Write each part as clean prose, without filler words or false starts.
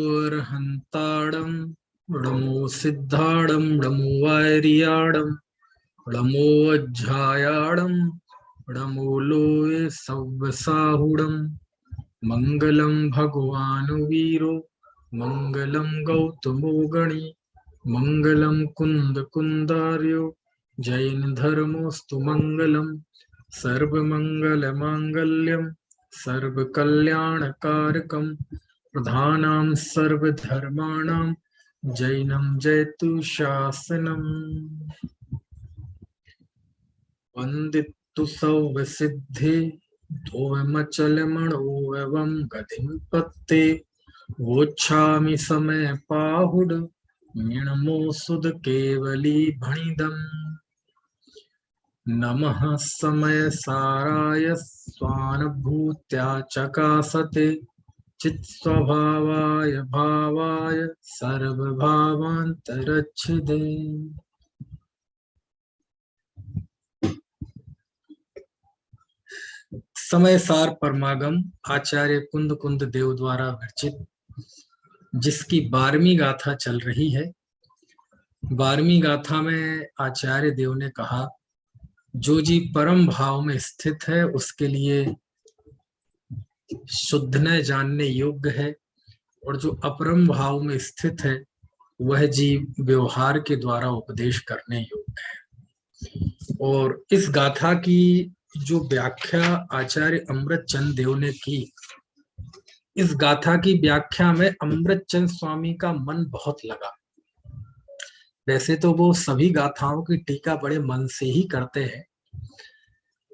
णमोऽर्हन्ताडं णमो सिद्धाडं णमो वारियाडं णमो अज्झायाडं णमो लोये सव्वसाहुडं मंगलं भगवान् वीरो मंगलं गौतमो गणी मंगलं कुंद कुंदार्यो जैन धर्मोस्तु मंगलम् सर्वमंगलमांगल्यं सर्वकल्याणकारकं प्रधानां सर्वधर्माणां जैनं जयतु शासनम् वन्दितु सौवसिद्धे धोमचलमणोऽवं गतिं पत्ते वोच्छामि समय पाहुड मिणमो सुद केवली भणिदम् नमः समय साराय स्वानुभूत्या चकासते चित्स्वभावाय भावाय सर्वभावान्तरच्छिदे। समय सार परमागम आचार्य कुंद कुंद देव द्वारा विरचित, जिसकी 12वीं गाथा चल रही है। 12वीं गाथा में आचार्य देव ने कहा, जो जीव परम भाव में स्थित है उसके लिए शुद्धने जानने योग्य है, और जो अपरम भाव में स्थित है वह जीव व्यवहार के द्वारा उपदेश करने योग्य है। और इस गाथा की जो व्याख्या आचार्य अमृतचंद देव ने की, इस गाथा की व्याख्या में अमृतचंद स्वामी का मन बहुत लगा। वैसे तो वो सभी गाथाओं की टीका बड़े मन से ही करते हैं,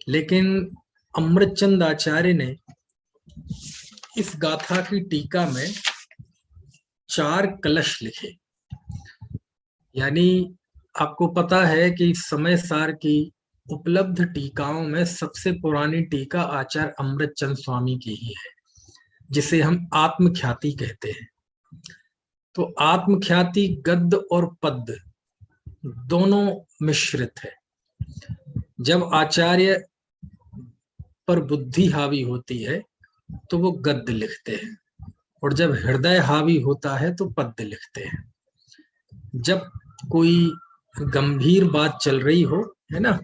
लेकिन अमृतचंद आचार्य ने इस गाथा की टीका में 4 कलश लिखे। यानी आपको पता है कि समय सार की उपलब्ध टीकाओं में सबसे पुरानी टीका आचार्य अमृतचंद स्वामी की ही है, जिसे हम आत्मख्याति कहते हैं। तो आत्मख्याति गद्य और पद्य दोनों मिश्रित है। जब आचार्य पर बुद्धि हावी होती है तो वो गद्य लिखते हैं, और जब हृदय हावी होता है तो पद्य लिखते हैं। जब कोई गंभीर बात चल रही हो, है ना,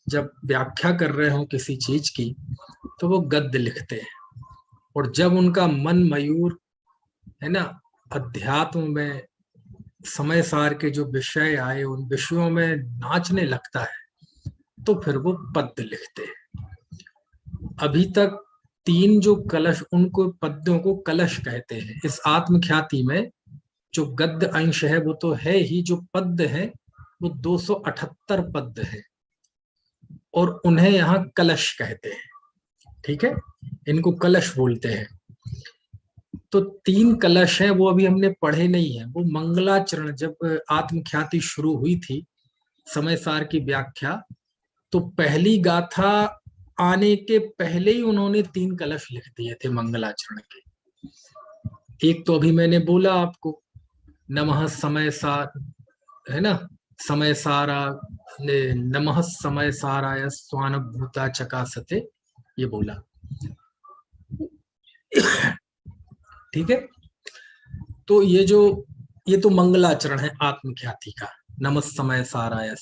जब व्याख्या कर रहे हो किसी चीज की, तो वो गद्य लिखते हैं। और जब उनका मन मयूर, है ना, अध्यात्म में समय सार के जो विषय आए उन विषयों में नाचने लगता है, तो फिर वो पद्य लिखते हैं। अभी तक 3 जो कलश, उनको पद्यों को कलश कहते हैं। इस आत्मख्याति में जो गद्य अंश है वो तो है ही, जो पद्य है वो 278 पद्य है, और उन्हें यहाँ कलश कहते हैं। ठीक है, इनको कलश बोलते हैं। तो 3 कलश हैं, वो अभी हमने पढ़े नहीं है। वो मंगलाचरण, जब आत्मख्याति शुरू हुई थी समय सार की व्याख्या, तो पहली गाथा आने के पहले ही उन्होंने 3 कलश लिख दिए थे मंगलाचरण के। एक तो अभी मैंने बोला आपको, नमः समय सार, है ना, समय सारा, नमः समय साराय स्वानुभूता चकासते, ये बोला। ठीक है, तो ये तो मंगलाचरण है आत्मख्याति का, नमः समय साराय।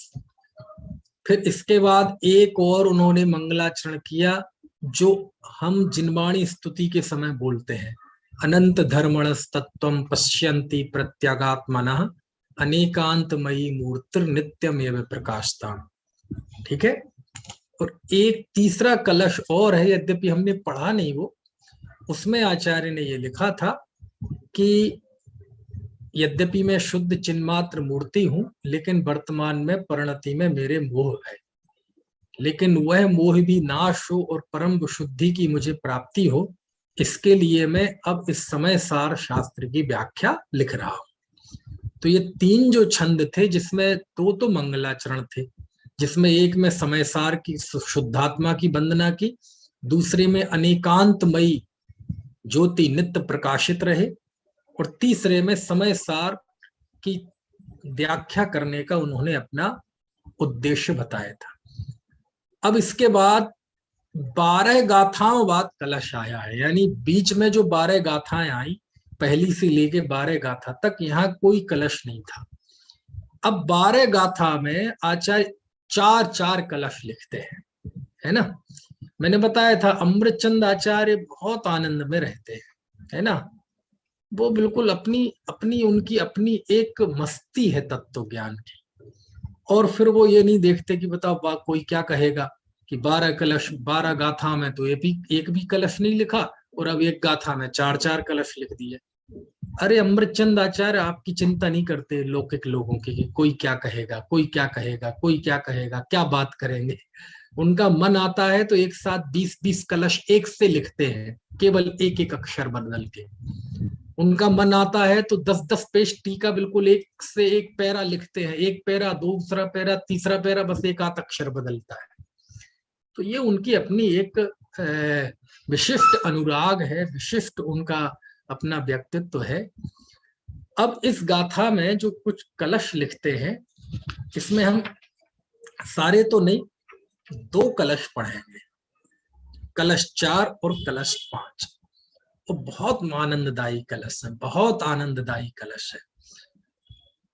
फिर इसके बाद एक और उन्होंने मंगलाचरण किया, जो हम जिनवाणी स्तुति के समय बोलते हैं, अनंत धर्मणस्तत्वं पश्यन्ति प्रत्यागात्मनः अनेकांतमयी मूर्तिर नित्यमेव प्रकाशता। ठीक है, और एक तीसरा कलश और है, यद्यपि हमने पढ़ा नहीं वो। उसमें आचार्य ने ये लिखा था कि यद्यपि मैं शुद्ध चिन्मात्र मूर्ति हूं, लेकिन वर्तमान में परिणति में मेरे मोह है, लेकिन वह मोह भी नाश हो और परम शुद्धि की मुझे प्राप्ति हो, इसके लिए मैं अब इस समय सार शास्त्र की व्याख्या लिख रहा हूं। तो ये 3 जो छंद थे, जिसमें 2 तो मंगलाचरण थे, जिसमें एक में समय सार की शुद्धात्मा की वंदना की, दूसरे में अनेकांतमयी ज्योति नित्य प्रकाशित रहे, और तीसरे में समय सार की व्याख्या करने का उन्होंने अपना उद्देश्य बताया था। अब इसके बाद 12 गाथाओं बाद कलश आया है, यानी बीच में जो 12 गाथाएं आई पहली से लेके 12 गाथा तक यहाँ कोई कलश नहीं था। अब 12 गाथा में आचार्य 4-4 कलश लिखते हैं, है ना। मैंने बताया था अमृतचंद आचार्य बहुत आनंद में रहते हैं, है ना। वो बिल्कुल अपनी अपनी उनकी अपनी एक मस्ती है तत्व ज्ञान की। और फिर वो ये नहीं देखते कि बताओ कोई क्या कहेगा कि 12 कलश, 12 गाथा में तो एक भी कलश नहीं लिखा, और अब एक गाथा में 4-4 कलश लिख दिए। अरे अमृतचंद आचार्य आपकी चिंता नहीं करते लौकिक लोगों की कि कोई क्या कहेगा, कोई क्या कहेगा, कोई क्या कहेगा, क्या बात करेंगे। उनका मन आता है तो एक साथ 20-20 कलश एक से लिखते हैं, केवल एक एक अक्षर बदल के। उनका मन आता है तो 10-10 पेज टीका बिल्कुल एक से एक पैरा लिखते हैं, एक पैरा, दूसरा पैरा, तीसरा पैरा, बस एक आध अक्षर बदलता है। तो ये उनकी अपनी एक विशिष्ट अनुराग है, विशिष्ट उनका अपना व्यक्तित्व है। अब इस गाथा में जो कुछ कलश लिखते हैं, इसमें हम सारे तो नहीं, 2 कलश पढ़ेंगे, कलश 4 और कलश 5। तो बहुत आनंददायी कलश है, बहुत आनंददायी कलश है।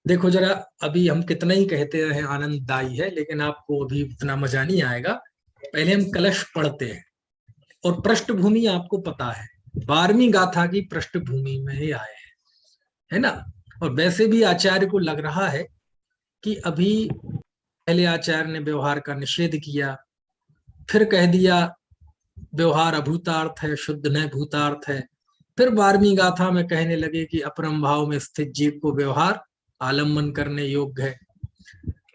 देखो जरा, अभी हम कितना ही कहते हैं आनंददायी है, लेकिन आपको अभी उतना मजा नहीं आएगा। पहले हम कलश पढ़ते हैं, और पृष्ठभूमि आपको पता है, 12वीं गाथा की पृष्ठभूमि में ही आए हैं, है ना। और वैसे भी आचार्य को लग रहा है कि अभी पहले आचार्य ने व्यवहार का निषेध किया, फिर कह दिया व्यवहार अभूतार्थ है, शुद्ध न भूतार्थ है। फिर 12वीं गाथा में कहने लगे कि अपरम भाव में स्थित जीव को व्यवहार आलम्बन करने योग्य है।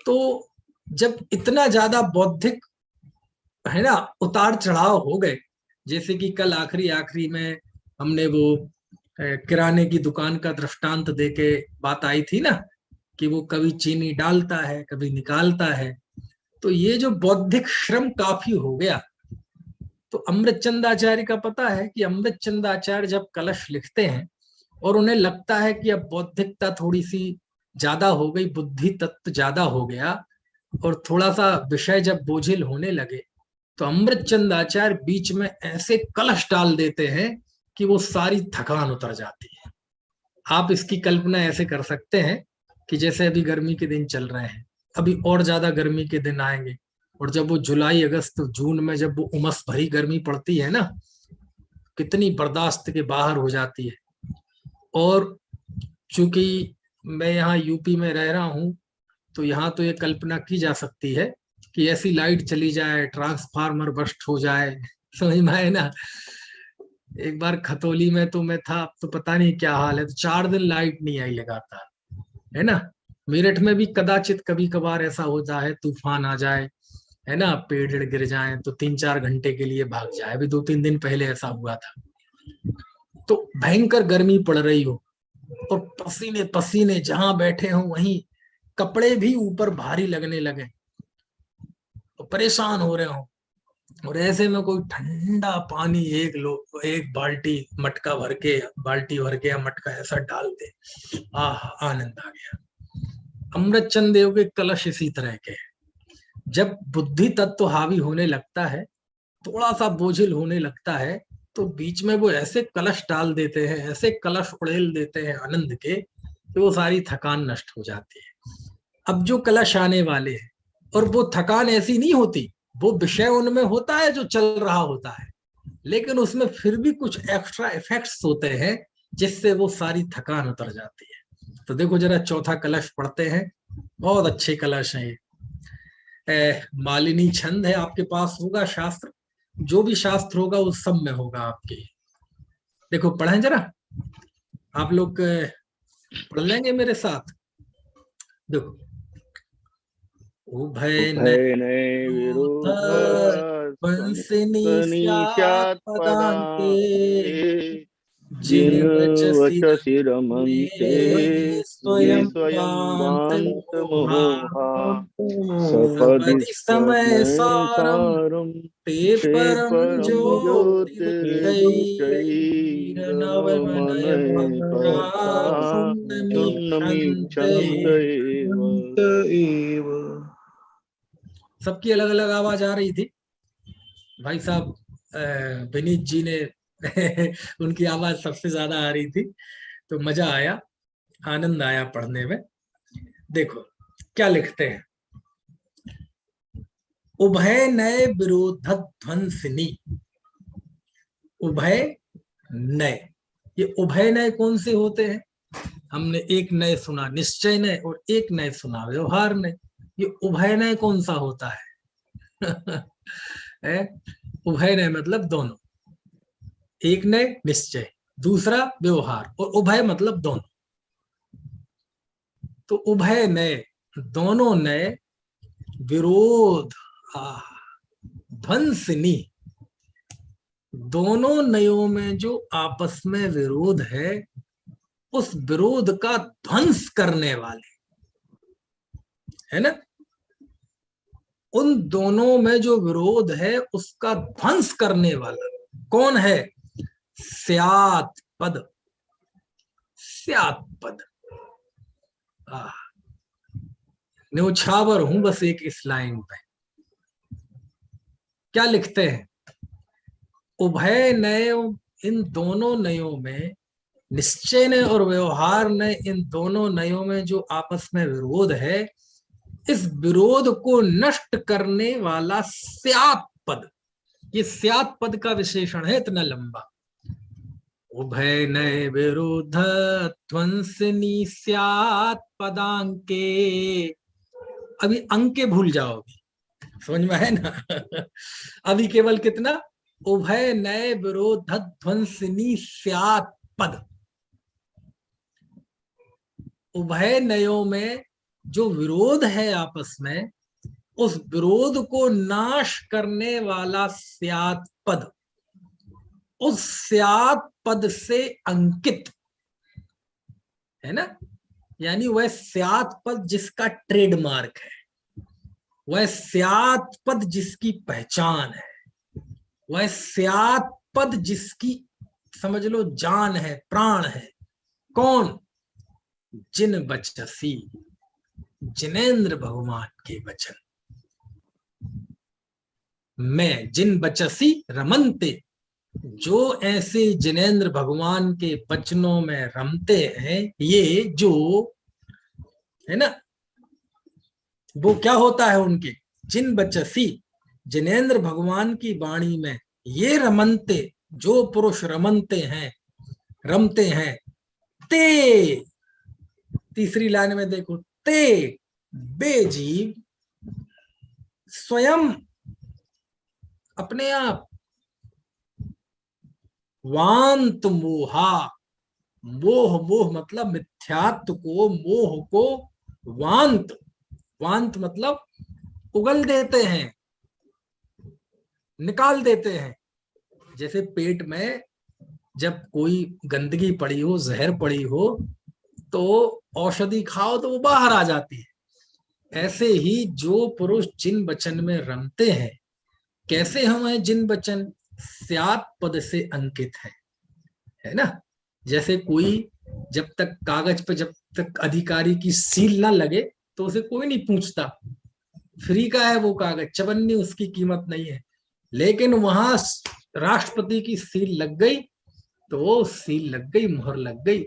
तो जब इतना ज्यादा बौद्धिक, है ना, उतार चढ़ाव हो गए, जैसे कि कल आखिरी में हमने वो किराने की दुकान का दृष्टांत देके बात आई थी ना, कि वो कभी चीनी डालता है, कभी निकालता है। तो ये जो बौद्धिक श्रम काफी हो गया। तो अमृतचंद आचार्य का पता है कि अमृतचंद आचार्य जब कलश लिखते हैं और उन्हें लगता है कि अब बौद्धिकता थोड़ी सी ज्यादा हो गई, बुद्धि तत्व ज्यादा हो गया, और थोड़ा सा विषय जब बोझिल होने लगे, तो अमृतचंद आचार्य बीच में ऐसे कलश डाल देते हैं कि वो सारी थकान उतर जाती है। आप इसकी कल्पना ऐसे कर सकते हैं कि जैसे अभी गर्मी के दिन चल रहे हैं, अभी और ज्यादा गर्मी के दिन आएंगे, और जब वो जुलाई, अगस्त, जून में जब वो उमस भरी गर्मी पड़ती है ना, कितनी बर्दाश्त के बाहर हो जाती है। और चूंकि मैं यहाँ यूपी में रह रहा हूँ, तो यहाँ तो ये कल्पना की जा सकती है कि ऐसी लाइट चली जाए, ट्रांसफार्मर बस्ट हो जाए, समझ में आए ना। एक बार खतौली में तो मैं था, अब तो पता नहीं क्या हाल है, तो 4 दिन लाइट नहीं आई लगातार, है ना। मेरठ में भी कदाचित कभी कभार ऐसा होता है, तूफान आ जाए, है ना, पेड़ गिर जाए तो 3-4 घंटे के लिए भाग जाए। अभी 2-3 दिन पहले ऐसा हुआ था। तो भयंकर गर्मी पड़ रही हो, और पसीने पसीने, जहां बैठे हो वहीं कपड़े भी ऊपर भारी लगने लगे, तो परेशान हो रहे हो, और ऐसे में कोई ठंडा पानी एक बाल्टी मटका भर के, बाल्टी भर के या मटका ऐसा डाल दे, आह, आनंद आ गया। अमृतचंद देव के कलश इसी तरह के हैं। जब बुद्धि तत्व हावी होने लगता है, थोड़ा सा बोझिल होने लगता है, तो बीच में वो ऐसे कलश डाल देते हैं, ऐसे कलश उड़ेल देते हैं आनंद के, कि वो सारी थकान नष्ट हो जाती है। अब जो कलश आने वाले हैं, और वो थकान ऐसी नहीं होती, वो विषय उनमें होता है जो चल रहा होता है, लेकिन उसमें फिर भी कुछ एक्स्ट्रा इफेक्ट्स होते हैं जिससे वो सारी थकान उतर जाती है। तो देखो जरा, चौथा कलश पढ़ते हैं, बहुत अच्छे कलश हैं ये। मालिनी छंद है, आपके पास होगा शास्त्र, जो भी शास्त्र होगा उस सब में होगा आपके। देखो पढ़ें जरा, आप लोग पढ़ लेंगे मेरे साथ। देखो, उभय उभय नये विरुद्ध वंशिनी स्यात् विरुद्धनिष्यात् पदान्ते, पदान्ते जिन जिन वचसि वचसि रमन्ते रमन्ते ये स्वयं स्वयं वान्त वान्त मोहा। मोहा सपदि सपदि समय समय सारम सारम ते ते परम परम ज्योतिर्विजयी नव मनय ज्योतिर्विजयीरनवमनय भक्ता भक्ता पुण्यमीक्षन्ते। पुण्यमीक्षन्त एव। सबकी अलग अलग आवाज आ रही थी। भाई साहब विनीत जी ने उनकी आवाज सबसे ज्यादा आ रही थी, तो मजा आया, आनंद आया पढ़ने में। देखो क्या लिखते हैं, उभय नय विरोध ध्वंसिनी। उभय नय, ये उभय नय कौन से होते हैं? हमने एक नय सुना निश्चय नय, और एक नय सुना व्यवहार नय। ये उभय नय कौन सा होता है? है? उभय नय मतलब दोनों, एक नय निश्चय, दूसरा व्यवहार, और उभय मतलब दोनों। तो उभय नय, दोनों नय, विरोध ध्वंसिनी, दोनों नयों में जो आपस में विरोध है, उस विरोध का ध्वंस करने वाले, है ना, उन दोनों में जो विरोध है उसका ध्वंस करने वाला कौन है? स्यात् पद। स्यात् पद, न्योछावर हूं बस एक इस लाइन पे। क्या लिखते हैं, उभय नय, इन दोनों नयों में, निश्चय नय और व्यवहार नय, इन दोनों नयों में जो आपस में विरोध है, इस विरोध को नष्ट करने वाला स्यात् पद। ये स्यात् पद का विशेषण है, इतना लंबा। उभय नय विरोध ध्वंसिनी स्यात् पदांके। अभी अंके भूल जाओगे, समझ में है ना? अभी केवल कितना, उभय नय विरोध ध्वंसिनी स्यात् पद। उभय नयों में जो विरोध है आपस में, उस विरोध को नाश करने वाला स्यात् पद, उस स्यात् पद से अंकित, है ना, यानी वह स्यात् पद जिसका ट्रेडमार्क है, वह स्यात् पद जिसकी पहचान है, वह स्यात् पद जिसकी समझ लो जान है, प्राण है। कौन? जिन बचसी, जिनेन्द्र भगवान के वचन। मैं जिन बचसी रमनते, जो ऐसे जिनेन्द्र भगवान के वचनों में रमते हैं, ये जो है ना, वो क्या होता है उनके, जिन बचसी, जिनेन्द्र भगवान की वाणी में ये रमनते, जो पुरुष रमनते हैं, रमते हैं, ते, तीसरी लाइन में देखो, ते बेजीव स्वयं अपने आप, वांत मोहा, मोह, मोह मतलब मिथ्यात्व को, मोह को वांत, वांत मतलब उगल देते हैं, निकाल देते हैं। जैसे पेट में जब कोई गंदगी पड़ी हो, जहर पड़ी हो, तो औषधि खाओ तो वो बाहर आ जाती है। ऐसे ही जो पुरुष जिन वचन में रमते हैं, कैसे हम हैं जिन वचन? स्यात् पद से अंकित है ना। जैसे कोई जब तक कागज पे, जब तक अधिकारी की सील ना लगे तो उसे कोई नहीं पूछता, फ्री का है वो कागज, चवन्नी, उसकी कीमत नहीं है। लेकिन वहां राष्ट्रपति की सील लग गई तो सील लग गई, मुहर लग गई,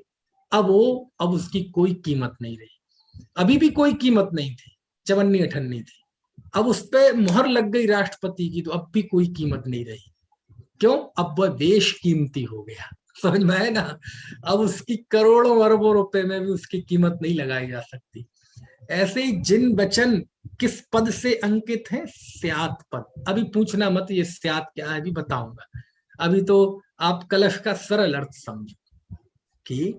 अब उसकी कोई कीमत नहीं रही। अभी भी कोई कीमत नहीं थी, चवन्नी अठन्नी थी, अब उस पर मुहर लग गई राष्ट्रपति की, तो अब भी कोई कीमत नहीं रही। क्यों? अब वह देश कीमती हो गया, समझ में है ना। अब उसकी करोड़ों अरबों रुपए में भी उसकी कीमत नहीं लगाई जा सकती। ऐसे ही जिन वचन किस पद से अंकित है? स्यात् पद। अभी पूछना मत ये स्यात् क्या है, अभी बताऊंगा। अभी तो आप कलश का सरल अर्थ समझो कि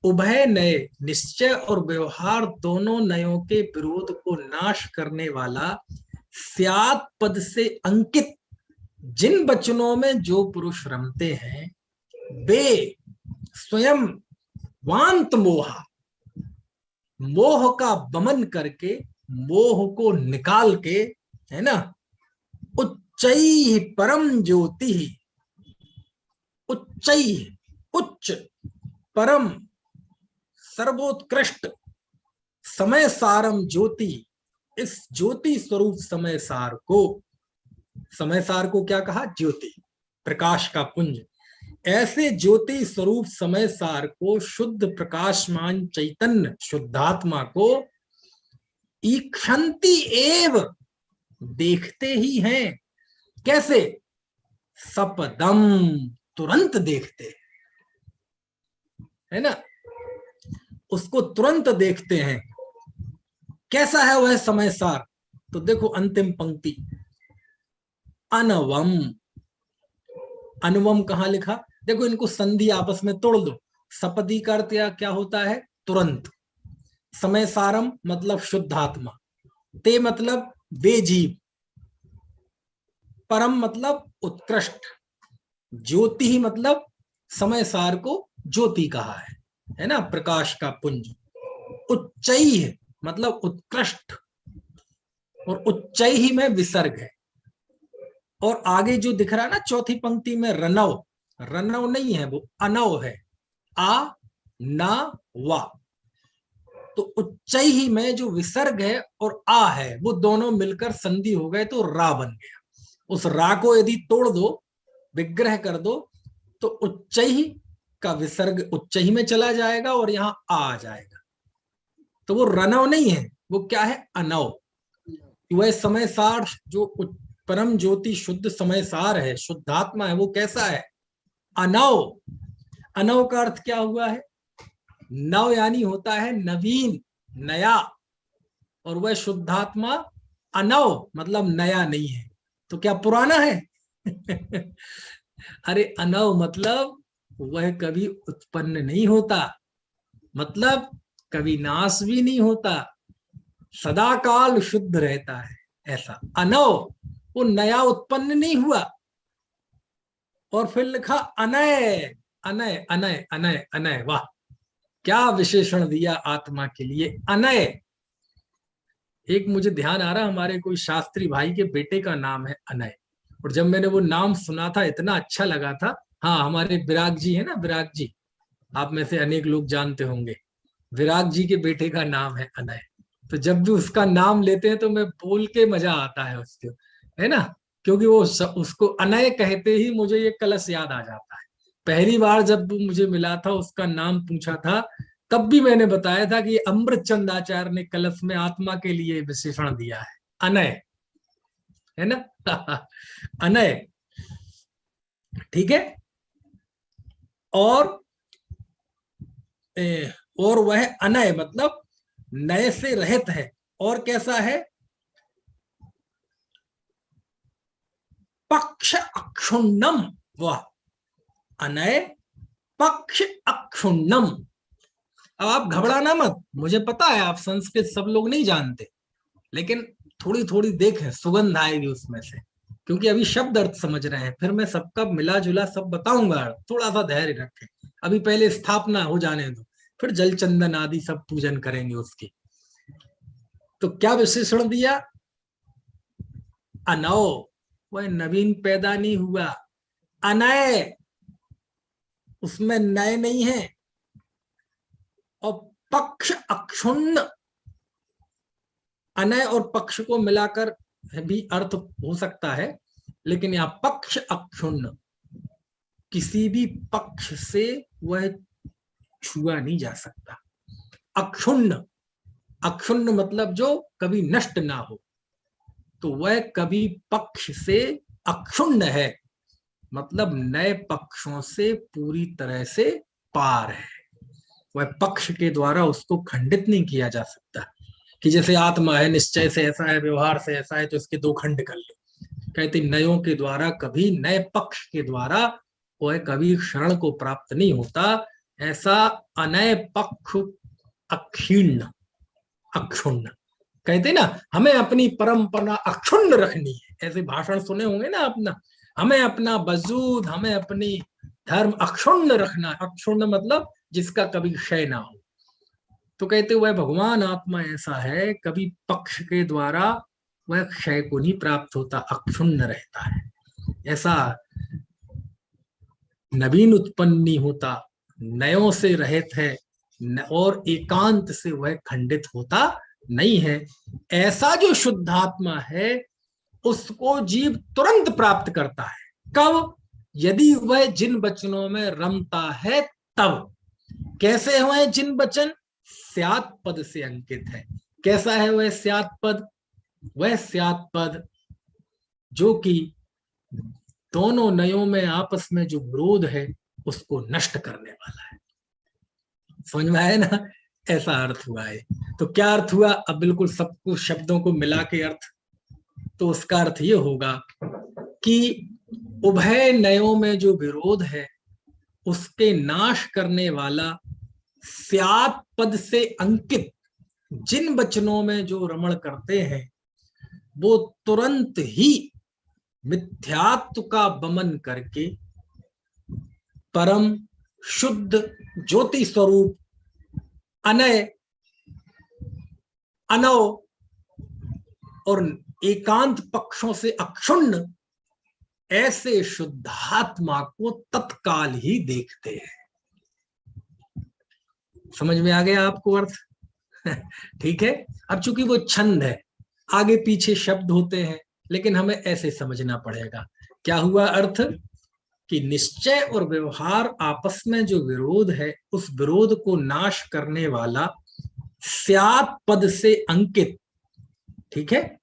उभय नय, निश्चय और व्यवहार दोनों नयों के विरोध को नाश करने वाला स्यात् पद से अंकित जिन वचनों में जो पुरुष रमते हैं, वे स्वयं वांत मोहा, मोह का वमन करके, मोह को निकाल के, है ना, उच्चै परम ज्योति, उच्चै, उच्च, परम, सर्वोत्कृष्ट, समय सारम ज्योति, इस ज्योति स्वरूप समय सार को, समय सार को क्या कहा? ज्योति, प्रकाश का पुंज। ऐसे ज्योति स्वरूप समय सार को, शुद्ध प्रकाशमान चैतन्य शुद्धात्मा को ईक्षंति एव, देखते ही हैं। कैसे? सपदम, तुरंत देखते है ना, उसको तुरंत देखते हैं। कैसा है वह समय सार? तो देखो अंतिम पंक्ति, अनवम। अनुवम कहां लिखा? देखो इनको संधि आपस में तोड़ दो। सपदी का अर्थ क्या होता है? तुरंत। समय सारम मतलब शुद्धात्मा, ते मतलब वे जीव, परम मतलब उत्कृष्ट, ज्योति ही मतलब समय सार को ज्योति कहा है ना, प्रकाश का पुंज। उच्चई मतलब उत्कृष्ट, और उच्चई ही में विसर्ग है। और आगे जो दिख रहा है ना चौथी पंक्ति में, रनव, रनव नहीं है, वो अनव है, आ ना वा। तो उच्चई ही में जो विसर्ग है और आ है, वो दोनों मिलकर संधि हो गए तो रा बन गया। उस रा को यदि तोड़ दो, विग्रह कर दो, तो उच्चई का विसर्ग उच्चई में चला जाएगा और यहाँ आ जाएगा। तो वो रनव नहीं है, वो क्या है? अनव। वह समय सार जो परम ज्योति शुद्ध समय सार है, शुद्धात्मा है, वो कैसा है? अनव। अनव का अर्थ क्या हुआ है? नव यानी होता है नवीन, नया, और वह शुद्धात्मा अनव मतलब नया नहीं है। तो क्या पुराना है? अरे अनव मतलब वह कभी उत्पन्न नहीं होता, मतलब कभी नाश भी नहीं होता, सदा काल शुद्ध रहता है, ऐसा अनव। वो नया उत्पन्न नहीं हुआ। और फिर लिखा अनय, अनय अनय अनय अनय। वाह, क्या विशेषण दिया आत्मा के लिए, अनय। एक मुझे ध्यान आ रहा, हमारे कोई शास्त्री भाई के बेटे का नाम है अनय, और जब मैंने वो नाम सुना था इतना अच्छा लगा था। हाँ, हमारे विराग जी है ना, विराग जी, आप में से अनेक लोग जानते होंगे, विराग जी के बेटे का नाम है अनय। तो जब भी उसका नाम लेते हैं तो मैं बोल के मजा आता है उसके, है ना, क्योंकि वो उसको अनय कहते ही मुझे ये कलश याद आ जाता है। पहली बार जब वो मुझे मिला था, उसका नाम पूछा था, तब भी मैंने बताया था कि अमृत चंद आचार्य ने कलश में आत्मा के लिए विशेषण दिया है, अनय, है ना। अनय, ठीक है। और और वह अनय मतलब नए से रहित है। और कैसा है? पक्ष अक्षुण्णम। वह अनय पक्ष अक्षुण्णम। अब आप घबराना मत, मुझे पता है आप संस्कृत सब लोग नहीं जानते, लेकिन थोड़ी थोड़ी देखें, सुगंध आएगी उसमें से, क्योंकि अभी शब्द अर्थ समझ रहे हैं, फिर मैं सबका मिला जुला सब बताऊंगा। थोड़ा सा धैर्य रखें, अभी पहले स्थापना हो जाने दो, फिर जल चंदन आदि सब पूजन करेंगे उसकी। तो क्या विशेषण दिया? अनव, वह नवीन पैदा नहीं हुआ। अनय, उसमें नए नहीं है। और पक्ष अक्षुण्ण, अनय और पक्ष को मिलाकर भी अर्थ हो सकता है, लेकिन यहाँ पक्ष अक्षुण्ण, किसी भी पक्ष से वह छुआ नहीं जा सकता। अक्षुण्ण, अक्षुण्ण मतलब जो कभी नष्ट ना हो, तो वह कभी पक्ष से अक्षुण्ण है, मतलब नए पक्षों से पूरी तरह से पार है। वह पक्ष के द्वारा उसको खंडित नहीं किया जा सकता, कि जैसे आत्मा है, निश्चय से ऐसा है, व्यवहार से ऐसा है, तो इसके दो खंड कर ले। कहते नयों के द्वारा कभी, नए पक्ष के द्वारा वह कभी क्षरण को प्राप्त नहीं होता। ऐसा अनय पक्ष अक्षीर्ण, अक्षुण्ण, कहते ना, हमें अपनी परंपरा अक्षुण्ण रखनी है, ऐसे भाषण सुने होंगे ना अपना, हमें अपना वजूद, हमें अपनी धर्म अक्षुण्ण रखना। अक्षुण्ण मतलब जिसका कभी क्षय ना हो। तो कहते वह भगवान आत्मा ऐसा है, कभी पक्ष के द्वारा वह क्षय को नहीं प्राप्त होता, अक्षुण्ण रहता है। ऐसा नवीन उत्पन्न नहीं होता, नयों से रहित है, और एकांत से वह खंडित होता नहीं है। ऐसा जो शुद्धात्मा है, उसको जीव तुरंत प्राप्त करता है। कब? यदि वह जिन वचनों में रमता है तब। कैसे हुए जिन वचन? स्यात् पद से अंकित है। कैसा है वह स्यात् पद? वह स्यात् पद जो कि दोनों नयों में आपस में जो विरोध है उसको नष्ट करने वाला है। समझ में आया ना? ऐसा अर्थ हुआ है। तो क्या अर्थ हुआ? अब बिल्कुल सब कुछ शब्दों को मिला के अर्थ, तो उसका अर्थ ये होगा कि उभय नयों में जो विरोध है उसके नाश करने वाला स्यात् पद से अंकित जिन वचनों में जो रमण करते हैं वो तुरंत ही मिथ्यात्व का वमन करके परम शुद्ध ज्योति स्वरूप अनय अनव और एकांत पक्षों से अक्षुण्ण ऐसे शुद्धात्मा को तत्काल ही देखते हैं। समझ में आ गया आपको अर्थ? ठीक है। अब चूंकि वो छंद है, आगे पीछे शब्द होते हैं, लेकिन हमें ऐसे समझना पड़ेगा। क्या हुआ अर्थ? कि निश्चय और व्यवहार आपस में जो विरोध है उस विरोध को नाश करने वाला स्यात् पद से अंकित, ठीक है,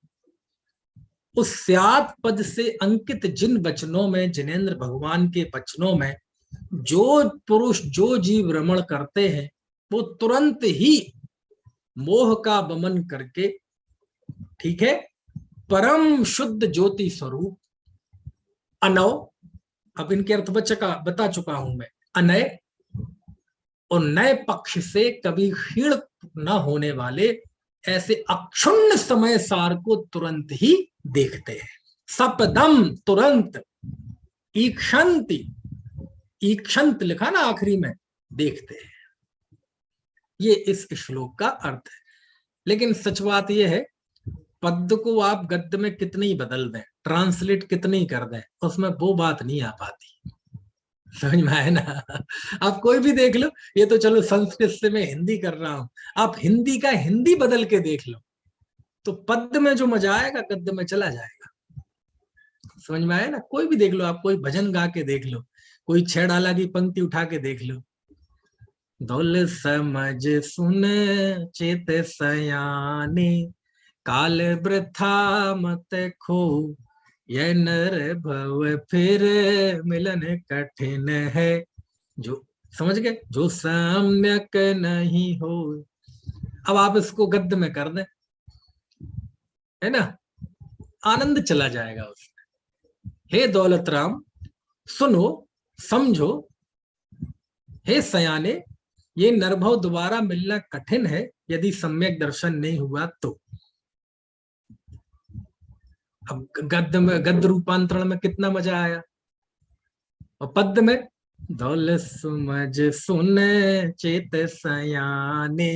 उस स्यात् पद से अंकित जिन वचनों में, जिनेंद्र भगवान के वचनों में जो पुरुष जो जीव रमण करते हैं वो तुरंत ही मोह का वमन करके, ठीक है, परम शुद्ध ज्योति स्वरूप अनव, अब इनके अर्थ बता चुका हूं मैं, अनय और नए पक्ष से कभी क्षीण न होने वाले ऐसे अक्षुण्ण समय सार को तुरंत ही देखते हैं। सपदम तुरंत, ईक्षंति, ईक्षंत लिखा ना आखिरी में, देखते हैं। ये इस श्लोक का अर्थ है। लेकिन सच बात यह है, पद को आप गद्य में कितनी बदल दें, ट्रांसलेट कितनी कर दें, उसमें वो बात नहीं आ पाती। समझ में आए ना? आप कोई भी देख लो, ये तो चलो संस्कृत से मैं हिंदी कर रहा हूं, आप हिंदी का हिंदी बदल के देख लो तो पद में जो मजा आएगा गद्य में चला जाएगा। समझ में आया ना? कोई भी देख लो, आप कोई भजन गा के देख लो, कोई छेड़ाला की पंक्ति उठा के देख लो, धौल समझ सुन चेत सयाने, काल वृथा मत खो, यह नर भव फिर मिलन कठिन है। जो समझ गए, जो सम्यक नहीं हो। अब आप इसको गद्य में कर दें, है ना, आनंद चला जाएगा उसमें। हे दौलत राम सुनो समझो, हे सयाने ये नरभव दोबारा मिलना कठिन है यदि सम्यक दर्शन नहीं हुआ तो। अब गद्य में, गद्य रूपांतरण में कितना मजा आया, और पद्य में धौल समझ सुन चेत सयाने,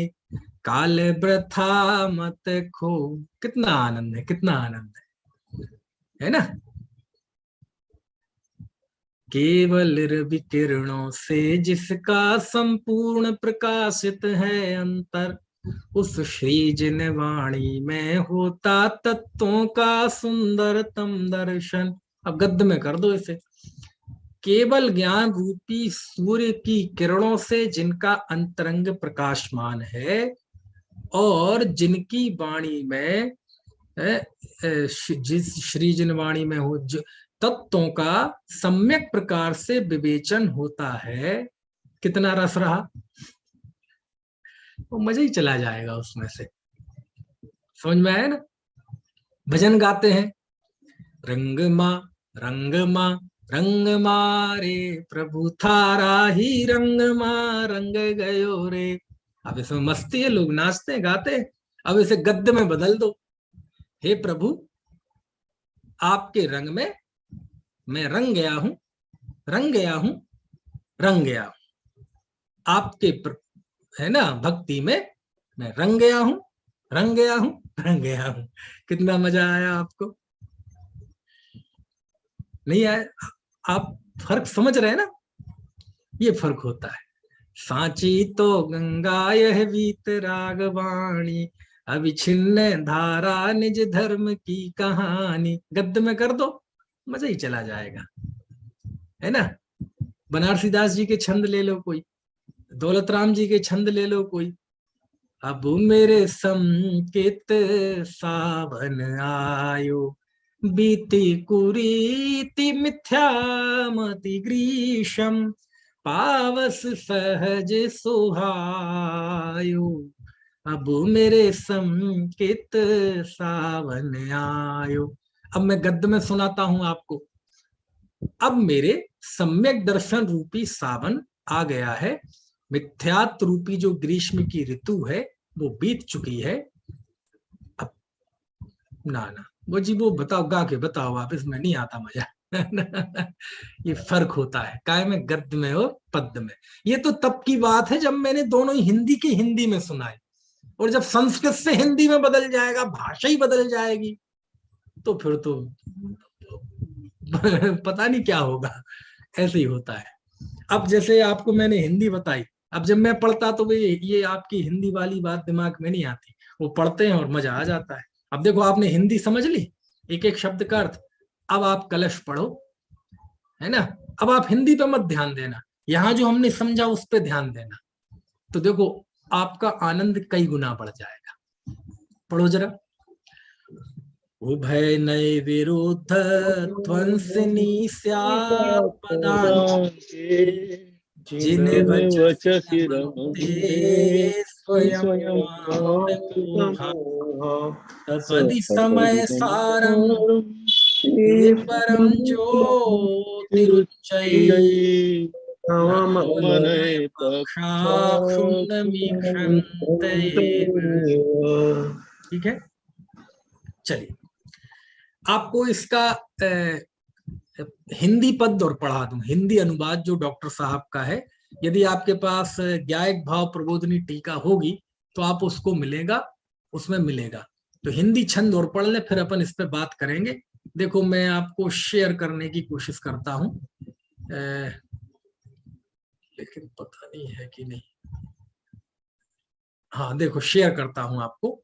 काल वृथा मत खो, कितना आनंद है, कितना आनंद है ना? केवल रवि किरणों से जिसका संपूर्ण प्रकाशित है अंतर, उस श्री जिन वाणी में होता तत्वों का सुंदरतम दर्शन। अब गद्य में कर दो इसे। केवल ज्ञान रूपी सूर्य की किरणों से जिनका अंतरंग प्रकाशमान है और जिनकी वाणी में जिस श्री जिन वाणी में हो तत्वों का सम्यक प्रकार से विवेचन होता है, कितना रस रहा, वो मजा ही चला जाएगा उसमें से। समझ में आया ना? भजन गाते हैं, रंग माँ रंग माँ रंग मारे प्रभु थारा ही रंग माँ रंग गयो रे। अब इसमें मस्ती है, लोग नाचते हैं गाते हैं। अब इसे गद्य में बदल दो, हे प्रभु आपके रंग में मैं रंग गया हूं, रंग गया हूं, रंग गया हूं। आपके है ना भक्ति में मैं रंग गया हूं, रंग गया हूं, रंग गया हूं। कितना मजा आया आपको? नहीं आया? आप फर्क समझ रहे हैं ना? ये फर्क होता है। सांची तो गंगा यह वीत रागवाणी, अविछिन्न धारा निज धर्म की कहानी। गद्य में कर दो, मजा ही चला जाएगा, है ना। बनारसी दास जी के छंद ले लो कोई, दौलत राम जी के छंद ले लो कोई। अब मेरे संकेत सावन आयो, बीती कुरीति मिथ्यामति ग्रीशम, पावस सहज सुहायो। अब मेरे संकेत सावन आयो। अब मैं गद्य में सुनाता हूं आपको। अब मेरे सम्यक दर्शन रूपी सावन आ गया है, मिथ्यात रूपी जो ग्रीष्म की ऋतु है वो बीत चुकी है। अब ना वो जी वो बताओ, गा के बताओ आप, इसमें नहीं आता मजा। ये फर्क होता है काय में, गद्य में और पद्य में। ये तो तब की बात है जब मैंने दोनों ही हिंदी की हिंदी में सुनाई, और जब संस्कृत से हिंदी में बदल जाएगा, भाषा ही बदल जाएगी, तो फिर तो पता नहीं क्या होगा। ऐसे ही होता है। अब जैसे आपको मैंने हिंदी बताई, अब जब मैं पढ़ता तो ये आपकी हिंदी वाली बात दिमाग में नहीं आती, वो पढ़ते हैं और मजा आ जाता है। अब देखो आपने हिंदी समझ ली, एक एक शब्द का अर्थ। अब आप कलश पढ़ो, है ना। अब आप हिंदी पे मत ध्यान देना, यहाँ जो हमने समझा उस पर ध्यान देना, तो देखो आपका आनंद कई गुना बढ़ जाएगा। पढ़ो जरा। उभय नए विरुद्ध ध्वंसनी स्यात्पदान्ते, जिन वचस रमते स्वयं तपदि समय सारम, ये परम ज्योतिरुच्चै मनय पक्षाक्षुण्णमीक्षन्ते। ठीक है, चलिए आपको इसका हिंदी पद और पढ़ा दूं, हिंदी अनुवाद जो डॉक्टर साहब का है। यदि आपके पास ज्ञायक भाव प्रबोधनी टीका होगी तो आप उसको मिलेगा, उसमें मिलेगा। तो हिंदी छंद और पढ़ ले, फिर अपन इस पे बात करेंगे। देखो मैं आपको शेयर करने की कोशिश करता हूं, लेकिन पता नहीं है कि नहीं। हाँ देखो शेयर करता हूं आपको।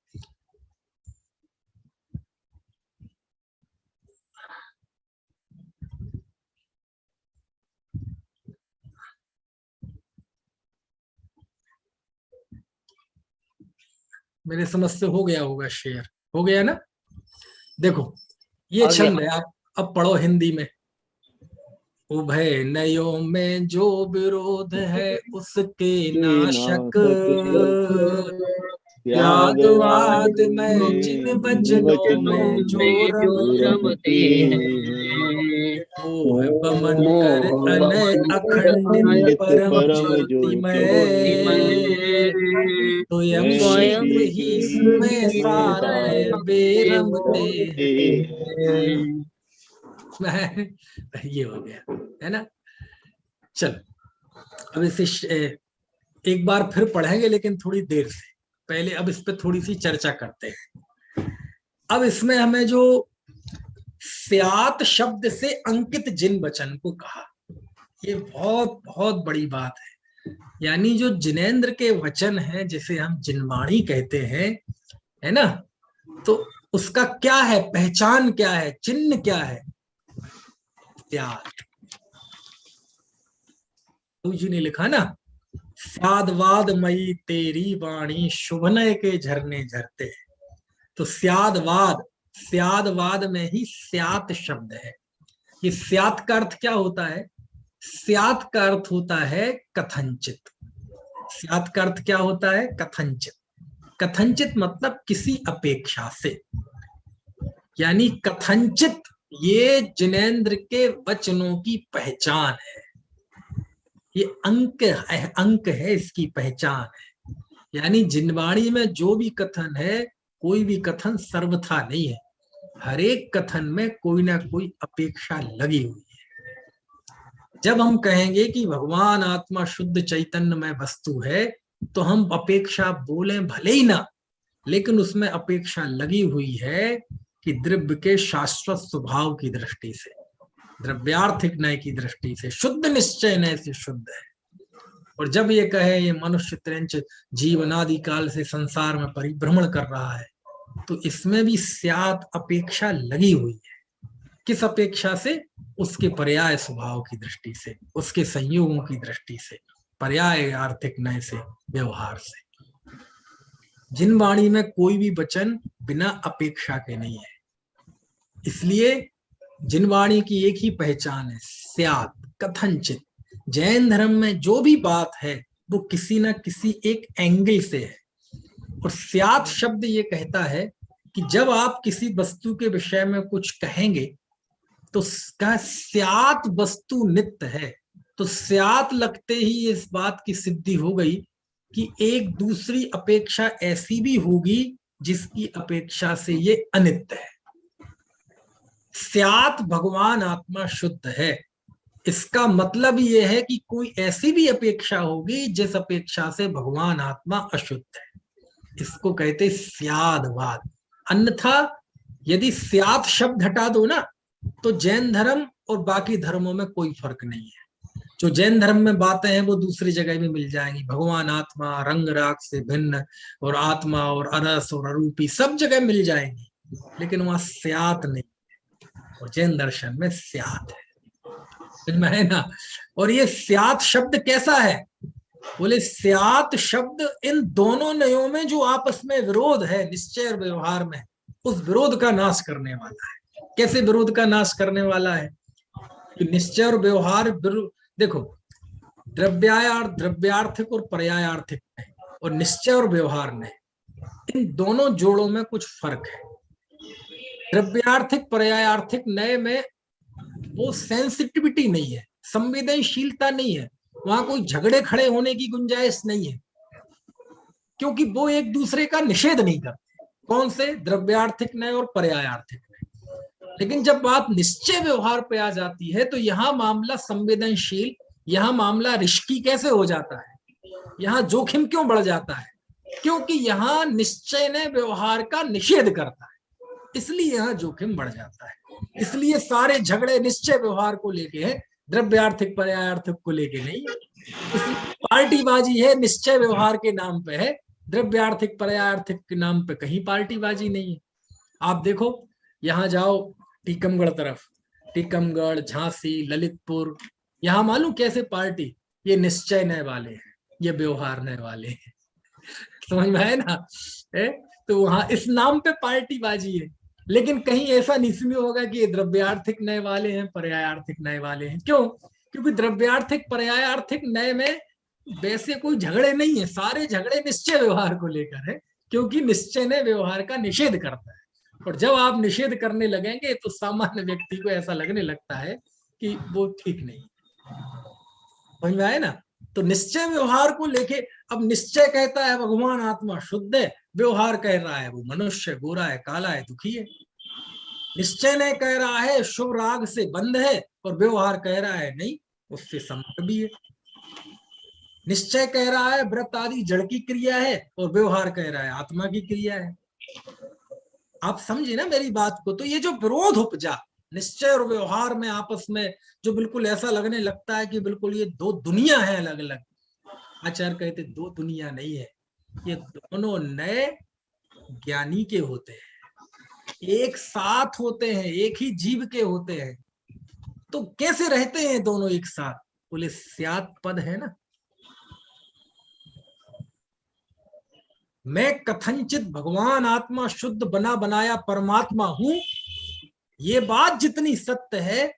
मेरे समझ से हो गया होगा शेयर, हो गया ना। देखो ये छंद है, आप अब पढ़ो हिंदी में। उभय नयों में जो विरोध है उसके नाशक, त्यागवाद में जिन वचनों में जो रमते हैं, वो है बमन कर अनय अखंडित परम ज्योतिमय, स्वयं शीघ्र ही इसमें सारे बेरमते हैं। ये हो गया, है ना। चलो अब इसे एक बार फिर पढ़ेंगे, लेकिन थोड़ी देर से पहले अब इस पे थोड़ी सी चर्चा करते हैं। अब इसमें हमें जो स्यात शब्द से अंकित जिन वचन को कहा, ये बहुत बहुत बड़ी बात है। यानी जो जिनेंद्र के वचन हैं, जिसे हम जिनवाणी कहते हैं, है ना, तो उसका क्या है, पहचान क्या है, चिन्ह क्या है, स्याद। जी ने लिखा ना, स्यादवाद मई तेरी वाणी शुभनय के झरने झरते। तो स्यादवाद, स्यादवाद में ही स्यात शब्द है। ये स्यात का अर्थ क्या होता है, स्यात का अर्थ होता है कथनचित। स्यात का अर्थ क्या होता है, कथनचित। कथनचित मतलब किसी अपेक्षा से, यानी कथनचित ये जिनेंद्र के वचनों की पहचान है, ये अंक है, अंक है, इसकी पहचान है। यानी जिनवाणी में जो भी कथन है, कोई भी कथन सर्वथा नहीं है, हर एक कथन में कोई ना कोई अपेक्षा लगी हुई है। जब हम कहेंगे कि भगवान आत्मा शुद्ध चैतन्य में वस्तु है, तो हम अपेक्षा बोले भले ही ना, लेकिन उसमें अपेक्षा लगी हुई है कि द्रव्य के शाश्वत स्वभाव की दृष्टि से, द्रव्यार्थिक नय की दृष्टि से, शुद्ध निश्चय नय से शुद्ध है। और जब ये कहे ये मनुष्य त्रंच जीवनादि काल से संसार में परिभ्रमण कर रहा है, तो इसमें भी स्यात अपेक्षा लगी हुई है। किस अपेक्षा से? उसके पर्याय स्वभाव की दृष्टि से, उसके संयोगों की दृष्टि से, पर्याय आर्थिक नय से, व्यवहार से। जिन वाणी में कोई भी वचन बिना अपेक्षा के नहीं है, इसलिए जिन वाणी की एक ही पहचान है, स्यात् कथनचित। जैन धर्म में जो भी बात है वो किसी ना किसी एक एंगल से है। और स्यात् शब्द ये कहता है कि जब आप किसी वस्तु के विषय में कुछ कहेंगे तो क्या स्यात् वस्तु नित्य है। तो स्यात् लगते ही इस बात की सिद्धि हो गई कि एक दूसरी अपेक्षा ऐसी भी होगी जिसकी अपेक्षा से ये अनित्य है। स्यात् भगवान आत्मा शुद्ध है, इसका मतलब ये है कि कोई ऐसी भी अपेक्षा होगी जिस अपेक्षा से भगवान आत्मा अशुद्ध है। इसको कहते स्यादवाद। अन्यथा यदि स्यात् शब्द हटा दो ना तो जैन धर्म और बाकी धर्मों में कोई फर्क नहीं है। जो जैन धर्म में बातें हैं वो दूसरी जगह भी मिल जाएंगी। भगवान आत्मा रंग राग से भिन्न, और आत्मा और अरस और अरूपी सब जगह मिल जाएंगी, लेकिन वहां स्यात् नहीं, और जैन दर्शन में स्यात् है। समझ में है ना? और ये स्यात् शब्द कैसा है? बोले स्यात् शब्द इन दोनों नयों में जो आपस में विरोध है निश्चय और व्यवहार में, उस विरोध का नाश करने वाला है। कैसे विरोध का नाश करने वाला है? कि निश्चय और व्यवहार, देखो द्रव्यार्थिक और पर्यायार्थिक है, और निश्चय और व्यवहार में, इन दोनों जोड़ों में कुछ फर्क है। द्रव्यार्थिक पर्यायार्थिक नए में वो सेंसिटिविटी नहीं है, संवेदनशीलता नहीं है, वहां कोई झगड़े खड़े होने की गुंजाइश नहीं है, क्योंकि वो एक दूसरे का निषेध नहीं करते। कौन से? द्रव्यार्थिक नय और पर्यायार्थिक नय। लेकिन जब बात निश्चय व्यवहार पे आ जाती है तो यहाँ मामला संवेदनशील, यहाँ मामला रिस्की कैसे हो जाता है, यहाँ जोखिम क्यों बढ़ जाता है? क्योंकि यहाँ निश्चय ने व्यवहार का निषेध करता है, इसलिए यहाँ जोखिम बढ़ जाता है। इसलिए सारे झगड़े निश्चय व्यवहार को लेके है, द्रव्यार्थिक पर्यायार्थिक को लेके नहीं है। इसलिए पार्टीबाजी है निश्चय व्यवहार के नाम पे है, द्रव्यार्थिक पर्यायार्थिक के नाम पे कहीं पार्टीबाजी नहीं है। आप देखो, यहाँ जाओ टीकमगढ़ तरफ, टीकमगढ़, झांसी, ललितपुर, यहाँ मालूम कैसे पार्टी? ये निश्चय नए वाले हैं, ये व्यवहार नए वाले हैं। समझ में है ना? तो वहां इस नाम पे पार्टीबाजी है, लेकिन कहीं ऐसा नहीं होगा कि ये द्रव्यार्थिक नए वाले हैं, पर्यायार्थिक नए वाले हैं। क्यों? क्योंकि द्रव्यार्थिक पर्यायार्थिक नए में वैसे कोई झगड़े नहीं है, सारे झगड़े निश्चय व्यवहार को लेकर है, क्योंकि निश्चय ने व्यवहार का निषेध करता है। और जब आप निषेध करने लगेंगे तो सामान्य व्यक्ति को ऐसा लगने लगता है कि वो ठीक नहीं। समझ में आए ना? तो निश्चय व्यवहार को लेके, अब निश्चय कहता है भगवान आत्मा शुद्ध है, व्यवहार कह रहा है वो मनुष्य गोरा है, काला है, दुखी है। निश्चय ने कह रहा है शुभ राग से बंध है, और व्यवहार कह रहा है नहीं, उससे संबंध भी है। निश्चय कह रहा है व्रत आदि जड़ की क्रिया है, और व्यवहार कह रहा है आत्मा की क्रिया है। आप समझे ना मेरी बात को? तो ये जो विरोध उपजा निश्चय और व्यवहार में आपस में, जो बिल्कुल ऐसा लगने लगता है कि बिल्कुल ये दो दुनिया है अलग अलग, आचार्य कहते दो दुनिया नहीं है, ये दोनों नए ज्ञानी के होते हैं, एक साथ होते हैं, एक ही जीव के होते हैं। तो कैसे रहते हैं दोनों एक साथ? बोले स्यात् पद है ना, मैं कथनचित भगवान आत्मा शुद्ध बना बनाया परमात्मा हूं, ये बात जितनी सत्य है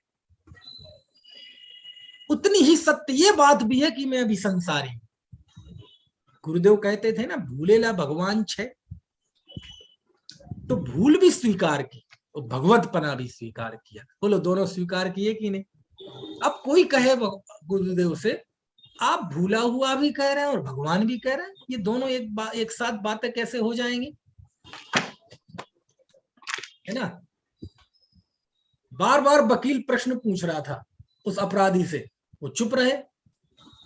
उतनी ही सत्य ये बात भी है कि मैं अभी संसारी हूं। गुरुदेव कहते थे ना, भूलेला भगवान छे, तो भूल भी स्वीकार की और भगवतपना भी स्वीकार किया। बोलो दोनों स्वीकार किए कि नहीं? अब कोई कहे गुरुदेव से आप भूला हुआ भी कह रहे हैं और भगवान भी कह रहे हैं, ये दोनों एक साथ बातें कैसे हो जाएंगी? है ना? बार बार वकील प्रश्न पूछ रहा था उस अपराधी से, वो चुप रहे।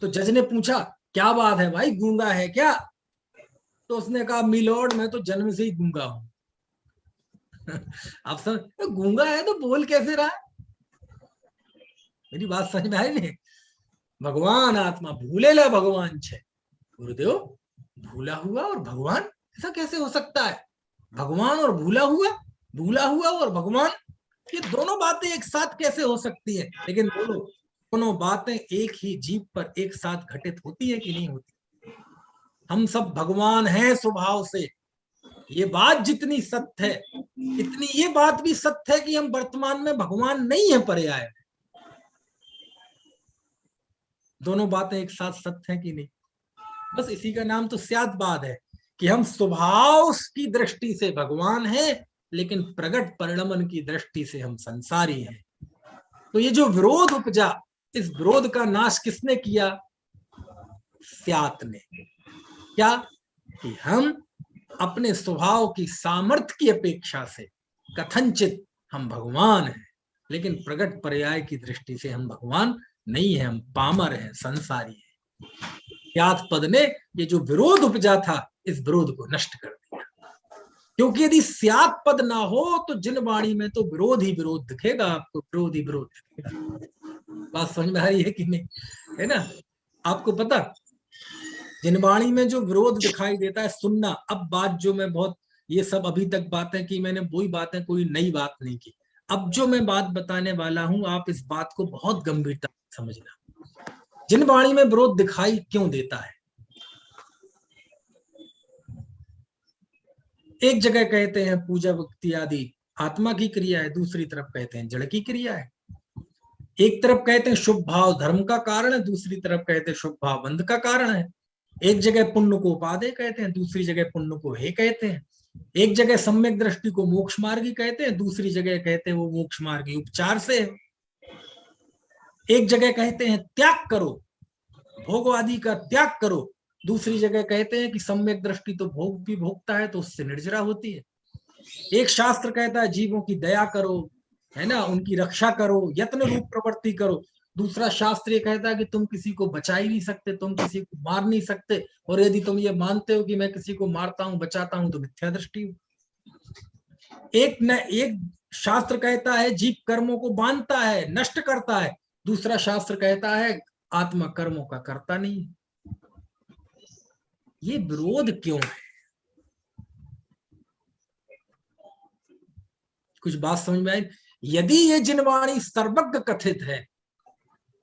तो जज ने पूछा क्या बात है भाई, गूंगा है क्या? तो उसने कहा मिलॉर्ड मैं तो जन्म से ही गूंगा हूं। आप समझ, गूंगा है तो बोल कैसे रहा? मेरी बात समझ में आई नहीं? भगवान आत्मा भूलेला भगवान छे, गुरुदेव भूला हुआ और भगवान, ऐसा कैसे हो सकता है? भगवान और भूला हुआ और भगवान, ये दोनों बातें एक साथ कैसे हो सकती है? लेकिन बोलो, दोनों बातें एक ही जीव पर एक साथ घटित होती है कि नहीं होती? हम सब भगवान हैं स्वभाव से, ये बात जितनी सत्य है, इतनी ये बात भी सत्य है कि हम वर्तमान में भगवान नहीं है पर्याय। दोनों बातें एक साथ सत्य है कि नहीं? बस इसी का नाम तो स्यादवाद है कि हम स्वभाव की दृष्टि से भगवान हैं, लेकिन प्रगट परिणमन की दृष्टि से हम संसारी हैं। तो ये जो विरोध उपजा, इस विरोध का नाश किसने किया? स्यात ने। क्या? कि हम अपने स्वभाव की सामर्थ्य की अपेक्षा से कथनचित हम भगवान हैं, लेकिन प्रगट पर्याय की दृष्टि से हम भगवान नहीं है, हम पामर हैं, संसारी हैं। स्यात पद ने ये जो विरोध उपजा था, इस विरोध को नष्ट कर दिया। क्योंकि यदि स्यात पद ना हो तो जिन वाणी में तो विरोध ही विरोध दिखेगा, आपको विरोध ही विरोध दिखेगा। बात समझ में आ रही है कि नहीं? है ना? आपको पता, जिन वाणी में जो विरोध दिखाई देता है सुनना। अब बात जो मैं बहुत, ये सब अभी तक बातें की मैंने, वही बातें, कोई नई बात नहीं की। अब जो मैं बात बताने वाला हूं, आप इस बात को बहुत गंभीरता से समझना। जिन वाणी में विरोध दिखाई क्यों देता है? एक जगह कहते हैं पूजा भक्ति आदि आत्मा की क्रिया है, दूसरी तरफ कहते हैं जड़ की क्रिया है। एक तरफ कहते हैं शुभ भाव धर्म का कारण है, दूसरी तरफ कहते हैं शुभ भाव बंध का कारण है। एक जगह पुण्य को उपादेय कहते हैं, दूसरी जगह पुण्य को हे कहते हैं। एक जगह सम्यक दृष्टि को मोक्ष मार्गी कहते हैं, दूसरी जगह कहते हैं वो मोक्ष मार्गी उपचार से है। एक जगह कहते हैं त्याग करो, भोग आदि का त्याग करो, दूसरी जगह कहते हैं कि सम्यक दृष्टि तो भोग भी भोगता है तो उससे निर्जरा होती है। एक शास्त्र कहता है जीवों की दया करो, है ना, उनकी रक्षा करो, यत्न रूप प्रवृत्ति करो। दूसरा शास्त्र ये कहता है कि तुम किसी को बचा ही नहीं सकते, तुम किसी को मार नहीं सकते, और यदि तुम ये मानते हो कि मैं किसी को मारता हूं बचाता हूं तो मिथ्या दृष्टि हो। एक शास्त्र कहता है जीव कर्मों को बांधता है, नष्ट करता है, दूसरा शास्त्र कहता है आत्मा कर्मों का करता नहीं। ये विरोध क्यों है? कुछ बात समझ में आई? यदि ये जिनवाणी सर्वज्ञ कथित है,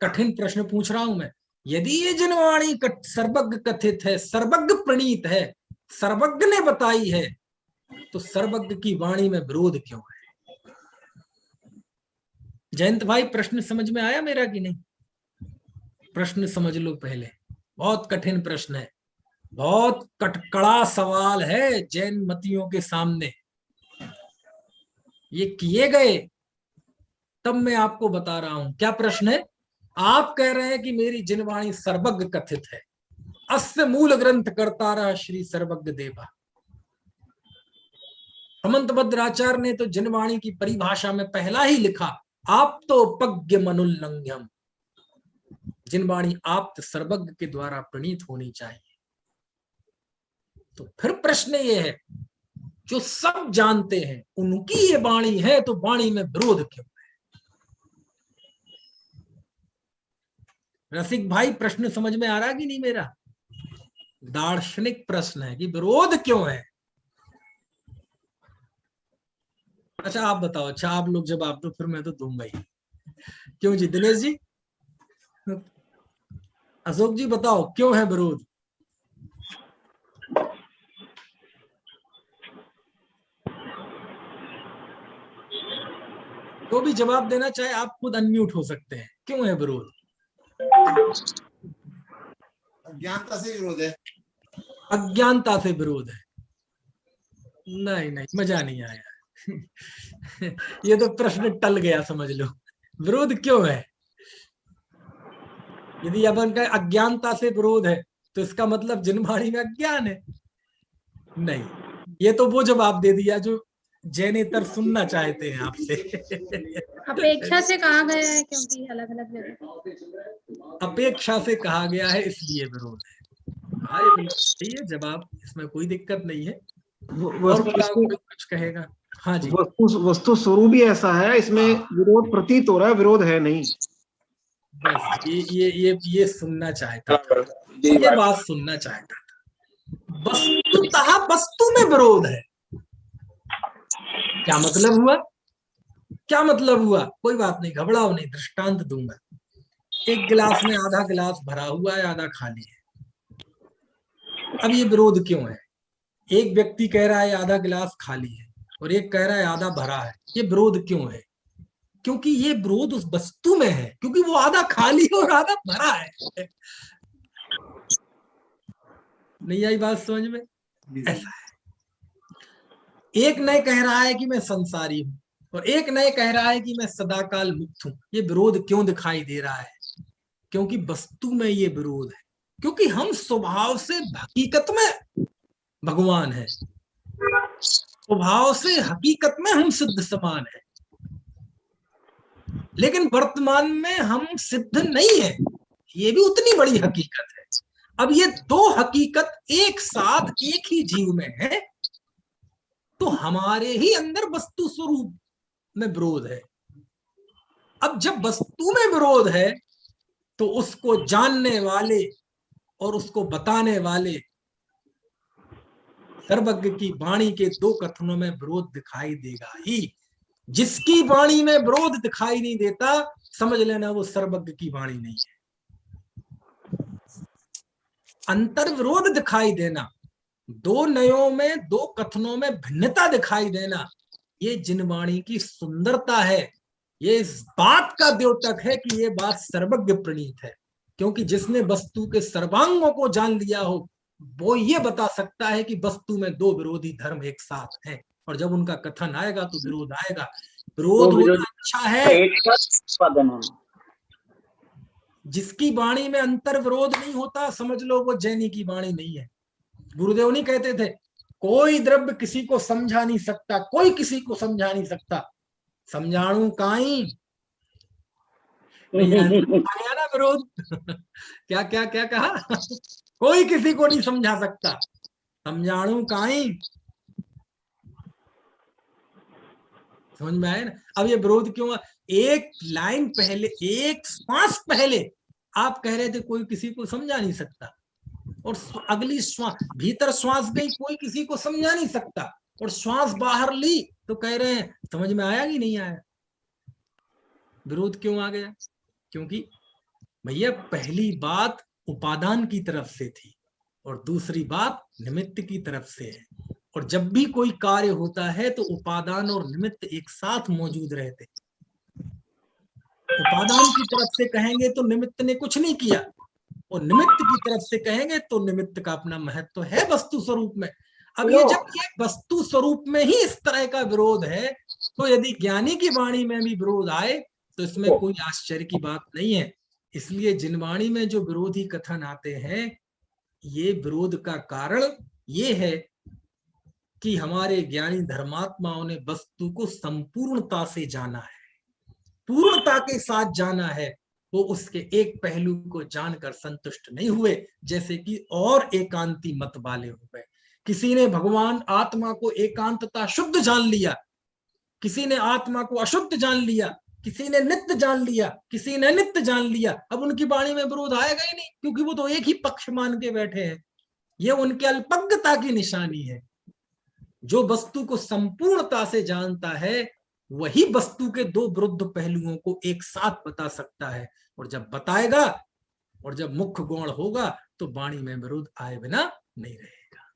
कठिन प्रश्न पूछ रहा हूं मैं, यदि ये जिनवाणी सर्वज्ञ कथित है, सर्वज्ञ प्रणीत है, सर्वज्ञ ने बताई है, तो सर्वज्ञ की वाणी में विरोध क्यों है? जयंत भाई, प्रश्न समझ में आया मेरा कि नहीं? प्रश्न समझ लो पहले, बहुत कठिन प्रश्न है, बहुत कटकड़ा सवाल है जैन मतियों के सामने। ये किए गए तब मैं आपको बता रहा हूं क्या प्रश्न है। आप कह रहे हैं कि मेरी जिनवाणी सर्वज्ञ कथित है, अस्य मूल ग्रंथ कर्तारः श्री सर्वज्ञ देवा। हेमंत भद्राचार्य ने तो जिनवाणी की परिभाषा में पहला ही लिखा, आप तो पज्ञ मनुल्लंघ्यम। जिनवाणी आप सर्वज्ञ के द्वारा प्रणीत होनी चाहिए। तो फिर प्रश्न ये है, जो सब जानते हैं उनकी ये वाणी है, तो वाणी में विरोध क्यों है? रसिक भाई, प्रश्न समझ में आ रहा कि नहीं मेरा? दार्शनिक प्रश्न है कि विरोध क्यों है। अच्छा आप बताओ, अच्छा आप लोग जवाब दो, फिर मैं तो दूंगा ही। क्यों जी? दिनेश जी, अशोक जी, बताओ क्यों है विरोध? तो भी जवाब देना चाहे आप खुद अनम्यूट हो सकते हैं। क्यों है विरोध? अज्ञानता से विरोध है। अज्ञानता से विरोध है। नहीं नहीं, मजा नहीं आया। ये तो प्रश्न टल गया, समझ लो। विरोध क्यों है? यदि अपन का अज्ञानता से विरोध है तो इसका मतलब जिनवाणी में अज्ञान है। नहीं, ये तो वो जवाब दे दिया जो जैनेतर सुनना चाहते हैं आपसे। अपेक्षा से कहा गया है क्योंकि अलग अलग जगह अपेक्षा से कहा गया है इसलिए विरोध है। हाँ, ये बिल्कुल सही है जवाब, इसमें कोई दिक्कत नहीं है। और बताओ, कोई कुछ कहेगा? हाँ जी। वस्तु स्वरूप भी ऐसा है, इसमें विरोध प्रतीत हो रहा है, विरोध है नहीं। बस ये सुनना चाहता था, ये बात सुनना चाहता था। वस्तुतः वस्तु में विरोध है। क्या मतलब हुआ? क्या मतलब हुआ? कोई बात नहीं, घबराओ नहीं, दृष्टांत दूंगा। एक गिलास में आधा गिलास भरा हुआ है, आधा खाली है। अब ये विरोध क्यों है? एक व्यक्ति कह रहा है आधा गिलास खाली है और एक कह रहा है आधा भरा है। ये विरोध क्यों है? क्योंकि ये विरोध उस वस्तु में है, क्योंकि वो आधा खाली और आधा भरा है। नहीं आई बात समझ में? ऐसा है। एक नए कह रहा है कि मैं संसारी हूं और एक नए कह रहा है कि मैं सदाकाल मुक्त हूं। ये विरोध क्यों दिखाई दे रहा है? क्योंकि वस्तु में ये विरोध है। क्योंकि हम स्वभाव से हकीकत में भगवान है, स्वभाव से हकीकत में हम सिद्ध समान है, लेकिन वर्तमान में हम सिद्ध नहीं है। ये भी उतनी बड़ी हकीकत है। अब ये दो हकीकत एक साथ एक ही जीव में है, तो हमारे ही अंदर वस्तु स्वरूप में विरोध है। अब जब वस्तु में विरोध है तो उसको जानने वाले और उसको बताने वाले सर्वज्ञ की वाणी के दो कथनों में विरोध दिखाई देगा ही। जिसकी वाणी में विरोध दिखाई नहीं देता, समझ लेना वो सर्वज्ञ की वाणी नहीं है। अंतर विरोध दिखाई देना, दो नयों में, दो कथनों में भिन्नता दिखाई देना, ये जिन वाणी की सुंदरता है। ये इस बात का द्योतक है कि ये बात सर्वज्ञ प्रणीत है। क्योंकि जिसने वस्तु के सर्वांगों को जान लिया हो, वो ये बता सकता है कि वस्तु में दो विरोधी धर्म एक साथ हैं, और जब उनका कथन आएगा तो विरोध आएगा। विरोध होना अच्छा है। जिसकी वाणी में अंतर विरोध नहीं होता, समझ लो वो जैनी की वाणी नहीं है। गुरुदेव नहीं कहते थे, कोई द्रव्य किसी को समझा नहीं सकता, कोई किसी को समझा नहीं सकता, समझाणु काई। आया ना विरोध? क्या क्या क्या कहा? कोई किसी को नहीं समझा सकता, समझाणु काई। समझ में आया ना? अब ये विरोध क्यों? एक लाइन पहले, एक श्वास पहले आप कह रहे थे कोई किसी को समझा नहीं सकता, और अगली श्वास, भीतर श्वास गई, कोई किसी को समझा नहीं सकता, और श्वास बाहर ली तो कह रहे हैं समझ में आया कि नहीं आया? विरोध क्यों आ गया? क्योंकि भैया पहली बात उपादान की तरफ से थी और दूसरी बात निमित्त की तरफ से है। और जब भी कोई कार्य होता है तो उपादान और निमित्त एक साथ मौजूद रहते। उपादान की तरफ से कहेंगे तो निमित्त ने कुछ नहीं किया, और निमित्त की तरफ से कहेंगे तो निमित्त का अपना महत्व है वस्तु स्वरूप में। अब ये जब ये वस्तु स्वरूप में ही इस तरह का विरोध है, तो यदि ज्ञानी की वाणी में भी विरोध आए तो इसमें कोई आश्चर्य की बात नहीं है। इसलिए जिन वाणी में जो विरोधी कथन आते हैं, ये विरोध का कारण ये है कि हमारे ज्ञानी धर्मात्माओं ने वस्तु को संपूर्णता से जाना है, पूर्णता के साथ जाना है। वो उसके एक पहलू को जानकर संतुष्ट नहीं हुए, जैसे कि और एकांती मत वाले हो गए। किसी ने भगवान आत्मा को एकांतता शुद्ध जान लिया, किसी ने आत्मा को अशुद्ध जान लिया, किसी ने नित्य जान लिया, किसी ने नित्य जान लिया। अब उनकी वाणी में विरोध आएगा ही नहीं, क्योंकि वो तो एक ही पक्ष मान के बैठे हैं। ये उनके अल्पज्ञता की निशानी है। जो वस्तु को संपूर्णता से जानता है वही वस्तु के दो विरुद्ध पहलुओं को एक साथ बता सकता है, और जब बताएगा और जब मुख्य गौण होगा तो वाणी में विरोध आए बिना नहीं रहेगा।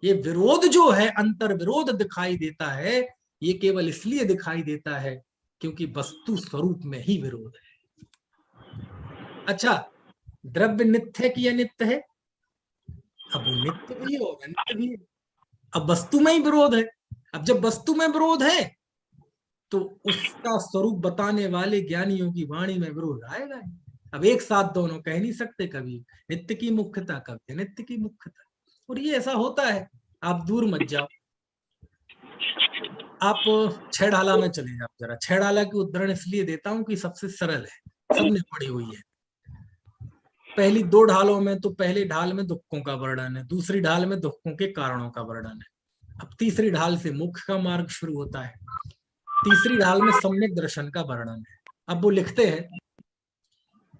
ये विरोध जो है, अंतर विरोध दिखाई देता है, ये केवल इसलिए दिखाई देता है क्योंकि वस्तु स्वरूप में ही विरोध है। अच्छा, द्रव्य नित्य है कि अनित्य है? अब वो नित्य भी है और अनित्य भी है। अब वस्तु में ही विरोध है। अब जब वस्तु में विरोध है तो उसका स्वरूप बताने वाले ज्ञानियों की वाणी में विरोध आएगा। अब एक साथ दोनों कह नहीं सकते, कभी नित्य की मुख्यता, कभी अनित्य की मुख्यता। और ये ऐसा होता है। आप दूर मत जाओ, आप छेड़ाला में चले जाओ जरा। छेड़ाला की उदाहरण इसलिए देता हूं कि सबसे सरल है, सबने पढ़ी हुई है। पहली दो ढालों में तो पहली ढाल में दुखों का वर्णन है, दूसरी ढाल में दुखों के कारणों का वर्णन है। अब तीसरी ढाल से मोक्ष का मार्ग शुरू होता है, तीसरी ढाल में सम्यक दर्शन का वर्णन है। अब वो लिखते हैं,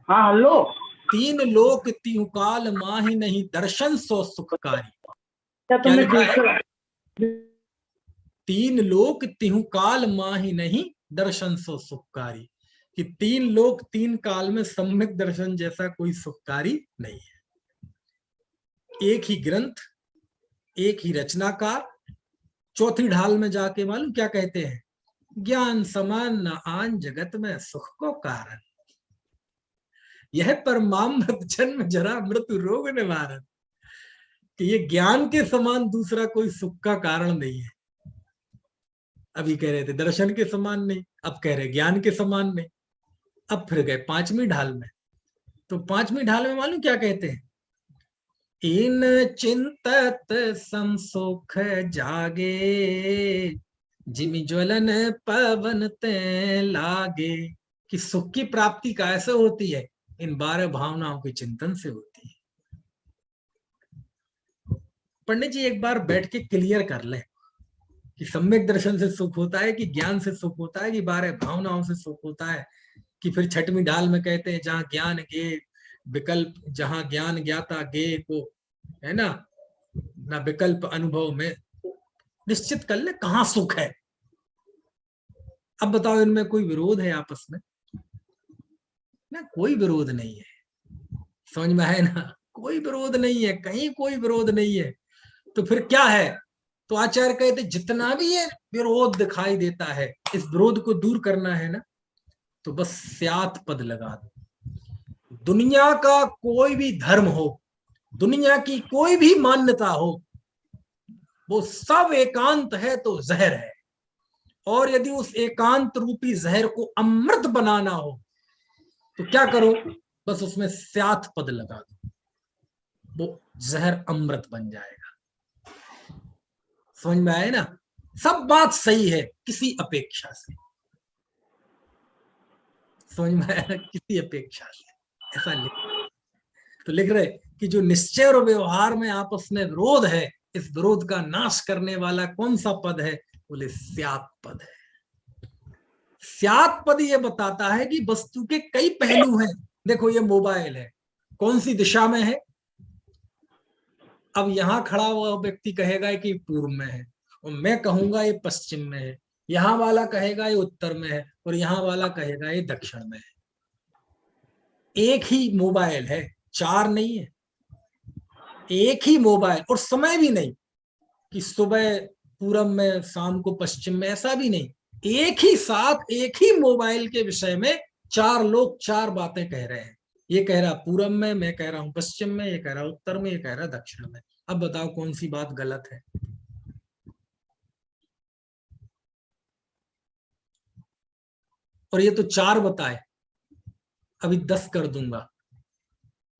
हाँ हेलो, तीन लोक तीन काल माही नहीं दर्शन सो सुखकारी। क्या तुमने लिखा है? तीन लोक तिहु काल माही नहीं दर्शन सो सुखकारी, कि 3 लोक 3 काल में सम्यक दर्शन जैसा कोई सुखकारी नहीं है। एक ही ग्रंथ, एक ही रचनाकार, चौथी ढाल में जाके मालूम क्या कहते हैं, ज्ञान समान न आन जगत में सुख को कारण, यह परमामृत जन्म जरा मृत्यु रोग निवारण, कि ये ज्ञान के समान दूसरा कोई सुख का कारण नहीं है। अभी कह रहे थे दर्शन के समान नहीं, अब कह रहे ज्ञान के समान नहीं, अब फिर गए 5वीं ढाल में। तो 5वीं ढाल में मालूम क्या कहते हैं, इन चिंतत संसुख जागे, जिमि ज्वलन पवन ते लागे, कि सुख की प्राप्ति कैसे होती है, इन 12 भावनाओं के चिंतन से होती है। पंडित जी एक बार बैठ के क्लियर कर ले कि सम्यक दर्शन से सुख होता है, कि ज्ञान से सुख होता है, कि 12 भावनाओं से सुख होता है, कि फिर 6वीं ढाल में कहते हैं जहां ज्ञान गे विकल्प, जहां ज्ञान ज्ञाता गे को, है ना विकल्प अनुभव में निश्चित कर ले कहां सुख है। अब बताओ इनमें कोई विरोध है आपस में? ना, कोई विरोध नहीं है। समझ में है ना, कोई विरोध नहीं है, कहीं कोई विरोध नहीं है। तो फिर क्या है? तो आचार्य कहते जितना भी ये विरोध दिखाई देता है, इस विरोध को दूर करना है ना, तो बस स्यात् पद लगा दो। दुनिया का कोई भी धर्म हो, दुनिया की कोई भी मान्यता हो, वो सब एकांत है तो जहर है, और यदि उस एकांत रूपी जहर को अमृत बनाना हो तो क्या करो, बस उसमें स्यात् पद लगा दो, वो जहर अमृत बन जाएगा। समझ में आए ना? सब बात सही है किसी अपेक्षा से, समझ में आया? किसी अपेक्षा से ऐसा लिख, तो लिख रहे कि जो निश्चय और व्यवहार में आपस में विरोध है, इस विरोध का नाश करने वाला कौन सा पद है? बोले स्यात् पद है। स्यात् पद ये बताता है कि वस्तु के कई पहलू हैं। देखो ये मोबाइल है, कौन सी दिशा में है? अब यहां खड़ा हुआ व्यक्ति कहेगा कि पूर्व में है, और मैं कहूंगा ये पश्चिम में है, यहां वाला कहेगा ये उत्तर में है, और यहां वाला कहेगा ये दक्षिण में है। एक ही मोबाइल है, 4 नहीं है। एक ही मोबाइल, और समय भी नहीं कि सुबह पूरब में शाम को पश्चिम में, ऐसा भी नहीं। एक ही साथ एक ही मोबाइल के विषय में 4 लोग 4 बातें कह रहे हैं। ये कह रहा पूरब में, मैं कह रहा हूं पश्चिम में, ये कह रहा उत्तर में, ये कह रहा दक्षिण में। अब बताओ कौन सी बात गलत है? और ये तो 4 बताए, अभी 10 कर दूंगा।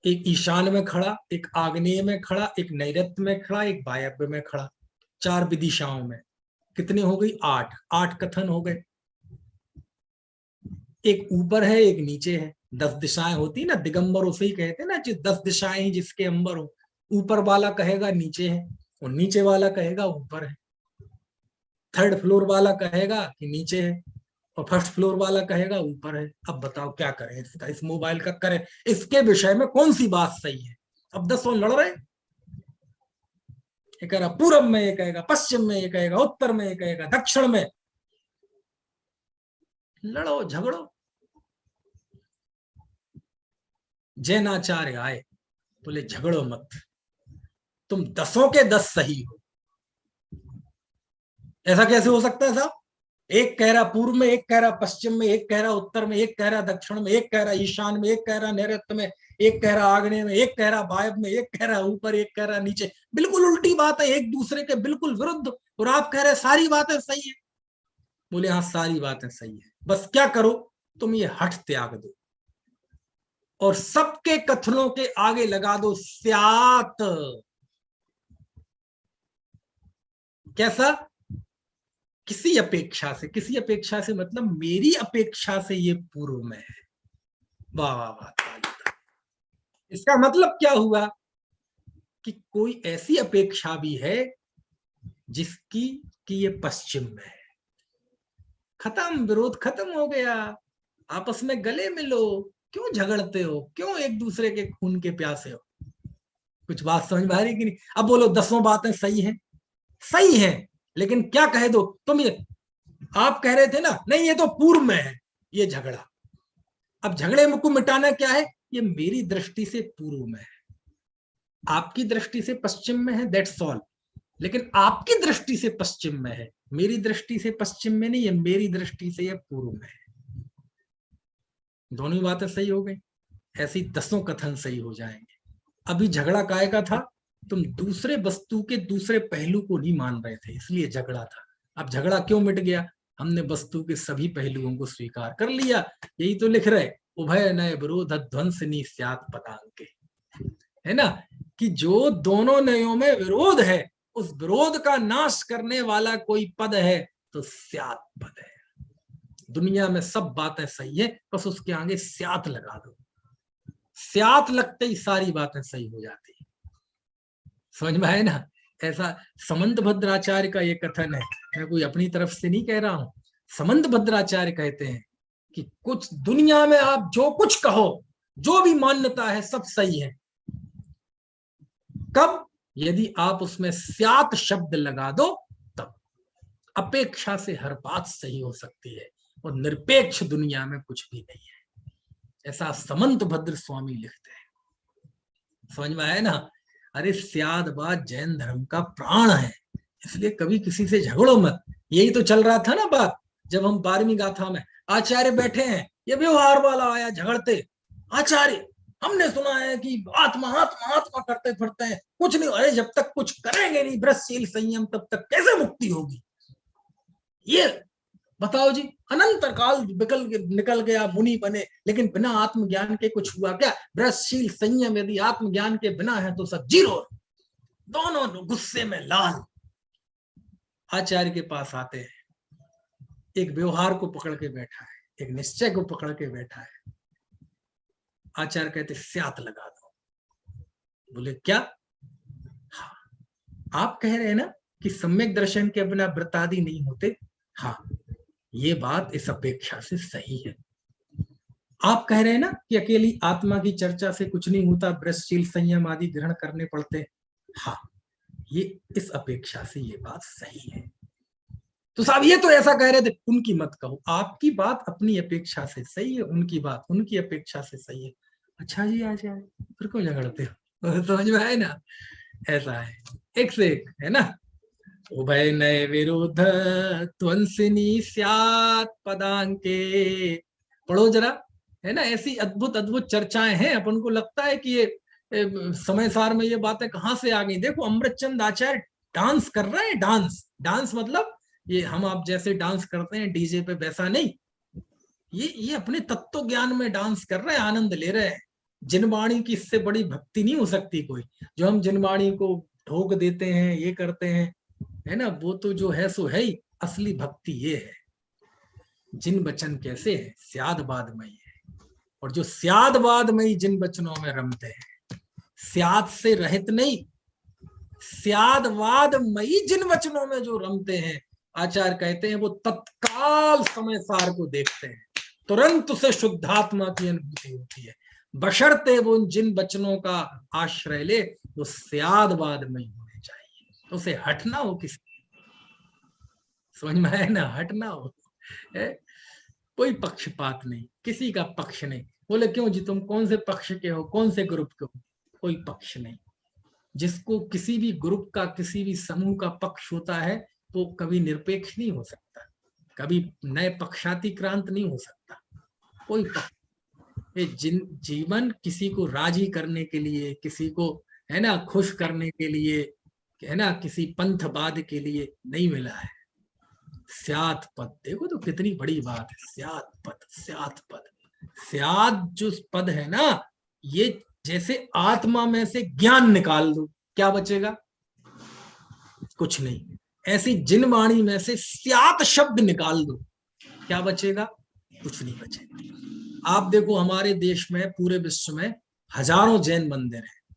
एक ईशान में खड़ा, एक आग्नेय में खड़ा, एक नैऋत्य में खड़ा, एक वायव्य में खड़ा, 4 विदिशाओं में। कितने हो गई? 8 कथन हो गए। एक ऊपर है, एक नीचे है। 10 दिशाएं होती ना, दिगंबर उसे ही कहते हैं ना, 10 दिशाएं ही जिसके अंबर हो। ऊपर वाला कहेगा नीचे है, और नीचे वाला कहेगा ऊपर है। 3rd फ्लोर वाला कहेगा कि नीचे है, और 1st फ्लोर वाला कहेगा ऊपर है। अब बताओ क्या करें इसका, इस मोबाइल का करें, इसके विषय में कौन सी बात सही है? अब 10 लड़ रहे, ये कहेगा पूरब में, ये कहेगा पश्चिम में, ये कहेगा उत्तर में, ये कहेगा दक्षिण में। लड़ो झगड़ो। जैनाचार्य आए, बोले झगड़ो मत, तुम 10 के 10 सही हो। ऐसा कैसे हो सकता है साहब? एक कह रहा पूर्व में, एक कह रहा पश्चिम में, एक कह रहा उत्तर में, एक कह रहा दक्षिण में, एक कह रहा ईशान में, एक कह रहा नैऋत्य में, एक कह रहा आग्नेय में, एक कह रहा वायव्य में, एक कह रहा ऊपर, एक कह रहा नीचे। बिल्कुल उल्टी बात है, एक दूसरे के बिल्कुल विरुद्ध, और आप कह रहे सारी बातें सही है। बोले हाँ सारी बातें सही है, बस क्या करो, तुम ये हठ त्याग दो और सबके कथनों के आगे लगा दो स्यात्। कैसा? किसी अपेक्षा से, किसी अपेक्षा से मतलब मेरी अपेक्षा से ये पूर्व में है। वाह वाह वाह। इसका मतलब क्या हुआ कि कोई ऐसी अपेक्षा भी है जिसकी कि ये पश्चिम में है। खत्म, विरोध खत्म हो गया। आपस में गले मिलो, क्यों झगड़ते हो, क्यों एक दूसरे के खून के प्यासे हो? कुछ बात समझ में आ रही कि नहीं? अब बोलो 10 बातें सही हैं, सही है, लेकिन क्या कह दो तुम, ये आप कह रहे थे ना, नहीं ये तो पूर्व में है ये झगड़ा। अब झगड़े को मिटाना क्या है, ये मेरी दृष्टि से पूर्व में है, आपकी दृष्टि से पश्चिम में है, दैट्स ऑल। लेकिन आपकी दृष्टि से पश्चिम में है, मेरी दृष्टि से पश्चिम में नहीं है, मेरी दृष्टि से ये पूर्व में है। दोनों बातें सही हो गई, ऐसी दसों कथन सही हो जाएंगे। अभी झगड़ा काय का था, तुम दूसरे वस्तु के दूसरे पहलू को नहीं मान रहे थे, इसलिए झगड़ा था। अब झगड़ा क्यों मिट गया, हमने वस्तु के सभी पहलुओं को स्वीकार कर लिया। यही तो लिख रहे, उभय नय विरोध ध्वंसनी स्यात् पदांके, है ना, कि जो दोनों नयों में विरोध है, उस विरोध का नाश करने वाला कोई पद है तो स्यात् पद है। दुनिया में सब बातें सही है, बस उसके आगे स्यात् लगा दो, स्यात् लगते ही सारी बातें सही हो जाती है। समझ में आए ना। ऐसा समंत भद्राचार्य का ये कथन है, मैं कोई अपनी तरफ से नहीं कह रहा हूं। समंत भद्राचार्य कहते हैं कि कुछ दुनिया में आप जो कुछ कहो, जो भी मान्यता है, सब सही है। कब, यदि आप उसमें स्यात् शब्द लगा दो तब। अपेक्षा से हर बात सही हो सकती है, और निरपेक्ष दुनिया में कुछ भी नहीं है, ऐसा समंत भद्र स्वामी लिखते हैं। समझ में आया ना। अरे स्यादबाद जैन धर्म का प्राण है, इसलिए कभी किसी से झगड़ो मत। यही तो चल रहा था ना बात, जब हम 12वीं गाथा में आचार्य बैठे हैं, ये व्यवहार वाला आया झगड़ते, आचार्य हमने सुना है कि आत्मा आत्मा आत्मा करते फिरते हैं, कुछ नहीं। अरे जब तक कुछ करेंगे नहीं ब्रजशील संयम, तब तक कैसे मुक्ति होगी। ये बताओ जी, अनंत काल निकल गया, मुनि बने, लेकिन बिना आत्मज्ञान के कुछ हुआ क्या। ब्रजशील संयम यदि आत्मज्ञान के बिना है तो सब जीरो। दोनों गुस्से में लाल आचार्य के पास आते हैं, एक व्यवहार को पकड़ के बैठा है, एक निश्चय को पकड़ के बैठा है। आचार्य कहते स्यात् लगा दो। बोले क्या, हाँ आप कह रहे हैं ना कि सम्यक दर्शन के बिना व्रतादि नहीं होते, हाँ ये बात इस अपेक्षा से सही है। आप कह रहे हैं ना कि अकेली आत्मा की चर्चा से कुछ नहीं होता, ब्रजशील संयम आदि ग्रहण करने पड़ते, हाँ ये इस अपेक्षा से ये बात सही है। तो साहब ये तो ऐसा कह रहे थे, उनकी मत कहो, आपकी बात अपनी अपेक्षा से सही है, उनकी बात उनकी अपेक्षा से सही है। अच्छा जी आ जाए, फिर क्यों झगड़ते हो। समझ में आए ना। ऐसा है, एक से एक है ना। उभय नय विरोध त्वंसिनी स्यात् पदांके, पढ़ो जरा, है ना। ऐसी अद्भुत अद्भुत चर्चाएं हैं, अपन को लगता है कि ये समय सार में ये बातें कहाँ से आ गई। देखो अमृतचंद आचार्य डांस कर रहे हैं, डांस, डांस मतलब ये हम आप जैसे डांस करते हैं डीजे पे, वैसा नहीं। ये अपने तत्व ज्ञान में डांस कर रहे हैं, आनंद ले रहे हैं। जिनवाणी की इससे बड़ी भक्ति नहीं हो सकती कोई। जो हम जिनवाणी को ठोक देते हैं, ये करते हैं, है ना, वो तो जो है सो है ही। असली भक्ति ये है, जिन वचन कैसे है, स्यादबादमयी है। और जो स्यादबादमयी जिन वचनों में रमते हैं, स्याद से रहित नहीं, स्यादवादमयी जिन वचनों में जो रमते हैं, आचार्य कहते हैं वो तत्काल समय सार को देखते हैं, तुरंत उसे शुद्धात्मा की अनुभूति होती है, बशर्ते वो जिन वचनों का आश्रय ले वो स्यादवादमयी होने चाहिए, उसे हटना हो किसी, समझ में आया ना, हटना हो। कोई पक्षपात नहीं, किसी का पक्ष नहीं। बोले क्यों जी, तुम कौन से पक्ष के हो, कौन से ग्रुप के हो, कोई पक्ष नहीं। जिसको किसी भी ग्रुप का, किसी भी समूह का पक्ष होता है वो कभी निरपेक्ष नहीं हो सकता, कभी नए पक्षातिक्रांत नहीं हो सकता, कोई पक्ष। जीवन किसी को राजी करने के लिए, किसी को है ना खुश करने के लिए, है ना, किसी पंथवाद के लिए नहीं मिला है। स्यात् पद, देखो तो कितनी बड़ी बात है, स्यात् पद, स्यात् पद। स्यात् जो पद है ना, ये जैसे आत्मा में से ज्ञान निकाल दो, क्या बचेगा, कुछ नहीं। ऐसी जिनवाणी में से स्यात् शब्द निकाल दो, क्या बचेगा, कुछ नहीं बचेगा। आप देखो हमारे देश में, पूरे विश्व में हजारों जैन मंदिर हैं,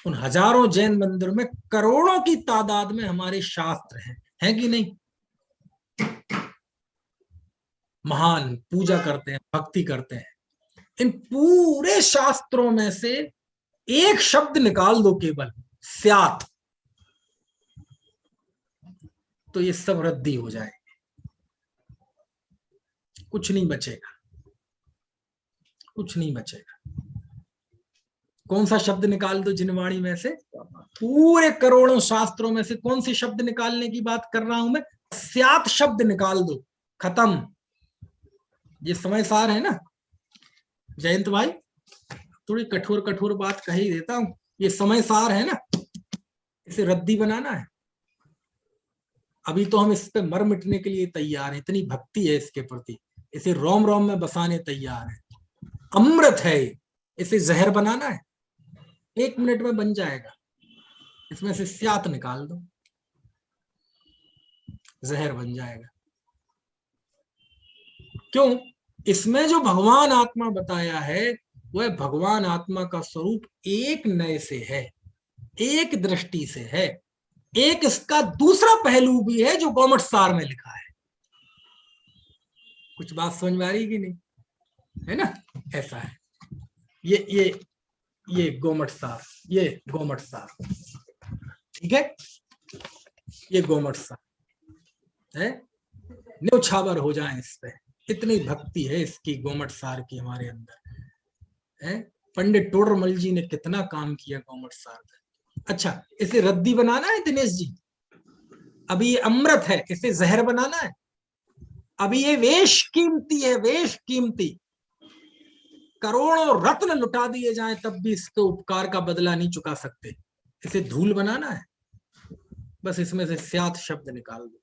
उन हजारों जैन मंदिरों में करोड़ों की तादाद में हमारे शास्त्र हैं कि नहीं, महान पूजा करते हैं, भक्ति करते हैं। इन पूरे शास्त्रों में से एक शब्द निकाल दो केवल, स्यात्, तो ये सब रद्दी हो जाएंगे। कुछ नहीं बचेगा, कुछ नहीं बचेगा। कौन सा शब्द निकाल दो जिनवाणी में से, पूरे करोड़ों शास्त्रों में से कौन सी शब्द निकालने की बात कर रहा हूं मैं, स्यात शब्द निकाल दो, खत्म। ये समय सार है ना जयंत भाई, थोड़ी कठोर कठोर बात कह ही देता हूं, ये समय सार है ना, इसे रद्दी बनाना है। अभी तो हम इस पे मर मिटने के लिए तैयार हैं, इतनी भक्ति है इसके प्रति, इसे रोम रोम में बसाने तैयार है। अमृत है, इसे जहर बनाना है, 1 मिनट में बन जाएगा। इसमें से स्यात निकाल दो, जहर बन जाएगा। क्यों? इसमें जो भगवान आत्मा बताया है वह भगवान आत्मा का स्वरूप एक नए से है, एक दृष्टि से है। एक इसका दूसरा पहलू भी है जो गोमट सार में लिखा है। कुछ बात समझ में आ रही कि नहीं, है ना? ऐसा है ये गोमट सार, ये गोमट सार, ठीक है, ये गोमट सार है। न्यौछावर हो जाए इस पे, इतनी भक्ति है इसकी गोमट सार की हमारे अंदर है। पंडित टोडरमल जी ने कितना काम किया गोमट सार पे। अच्छा, इसे रद्दी बनाना है दिनेश जी, अभी ये अमृत है, इसे जहर बनाना है। अभी ये वेश कीमती है, वेश कीमती, करोड़ों रत्न लुटा दिए जाएं तब भी इसके उपकार का बदला नहीं चुका सकते। इसे धूल बनाना है, बस इसमें से स्यात शब्द निकाल दो।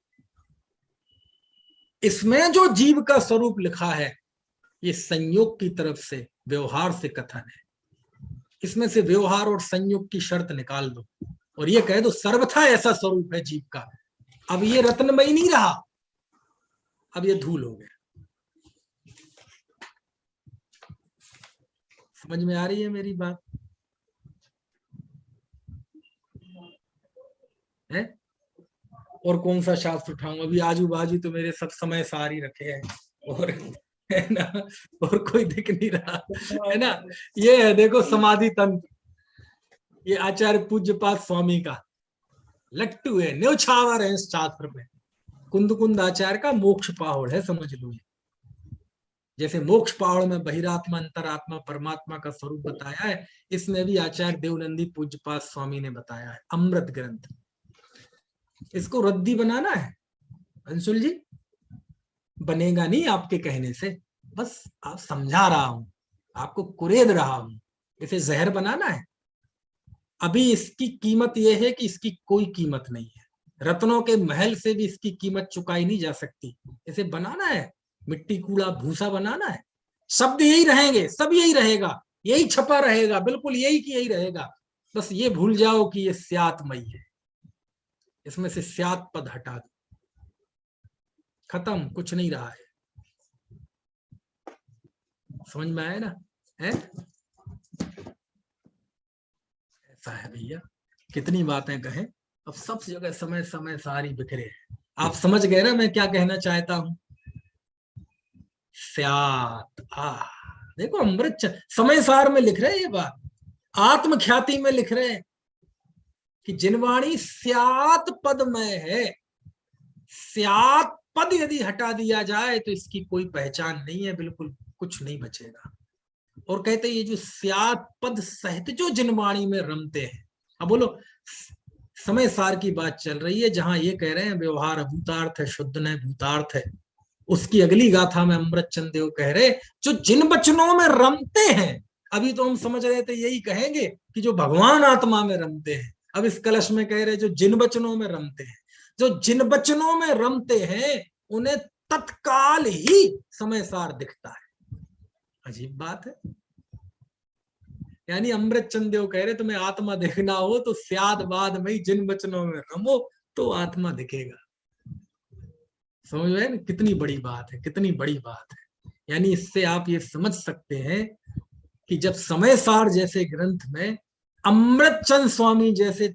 इसमें जो जीव का स्वरूप लिखा है ये संयोग की तरफ से व्यवहार से कथन है। इसमें से व्यवहार और संयोग की शर्त निकाल दो और ये कह दो सर्वथा ऐसा स्वरूप है जीव का। अब ये रत्नमय नहीं रहा, अब ये धूल हो गया। समझ में आ रही है मेरी बात है? और कौन सा शास्त्र उठाऊं? अभी आजू बाजू तो मेरे सब समय सार ही रखे हैं और है ना, और कोई दिख नहीं रहा है ना। ये है देखो समाधि तंत्र, ये आचार्य पूज्यपाद स्वामी का लट्टू है, न्यौछावर है इस शास्त्र में। कुंद आचार्य का मोक्ष पाहुड़ है, समझ लो। जैसे मोक्ष पाहुड़ में बहिरात्मा, अंतरात्मा, परमात्मा का स्वरूप बताया है, इसमें भी आचार्य देवनंदी पूज्यपाद स्वामी ने बताया है। अमृत ग्रंथ, इसको रद्दी बनाना है अंशुल जी, बनेगा नहीं आपके कहने से, बस आप समझा रहा हूं, आपको कुरेद रहा हूं। इसे जहर बनाना है। अभी इसकी कीमत यह है कि इसकी कोई कीमत नहीं है, रत्नों के महल से भी इसकी कीमत चुकाई नहीं जा सकती। इसे बनाना है, मिट्टी कूड़ा भूसा बनाना है। शब्द यही रहेंगे, सब यही रहेगा, यही छपा रहेगा, बिल्कुल यही की यही रहेगा। बस ये भूल जाओ कि ये स्यातमयी है, इसमें से स्यात पद हटा दो, खत्म, कुछ नहीं रहा है। समझ में आया ना? है ऐसा है भैया, कितनी बातें कहें, अब सब जगह समय समय सारी बिखरे हैं। आप समझ गए ना मैं क्या कहना चाहता हूं? स्यात, देखो अमृत समय सार में लिख रहे हैं ये बात, आत्मख्याति में लिख रहे हैं कि जिनवाणी स्यात पद में है। स्यात पद यदि हटा दिया जाए तो इसकी कोई पहचान नहीं है, बिल्कुल कुछ नहीं बचेगा। और कहते ये जो स्यात पद सहित जो जिनवाणी में रमते हैं, अब बोलो समय सार की बात चल रही है, जहां ये कह रहे हैं व्यवहार अभूतार्थ है, शुद्ध न भूतार्थ है। उसकी अगली गाथा में अमृत चंद देव कह रहे जो जिन वचनों में रमते हैं, अभी तो हम समझ रहे थे यही कहेंगे कि जो भगवान आत्मा में रमते हैं, अब इस कलश में कह रहे जो जिन वचनों में रमते हैं, जो जिन वचनों में रमते हैं उन्हें तत्काल ही समय सार दिखता है। अजीब बात है। यानी अमृत चंद देव कह रहे तुम्हें आत्मा देखना हो तो स्याद बाद में जिन वचनों में रमो तो आत्मा दिखेगा। समझ में? कितनी बड़ी बात है, कितनी बड़ी बात है। यानी इससे आप ये समझ सकते हैं कि जब समय सार जैसे ग्रंथ में अमृत चंद स्वामी जैसे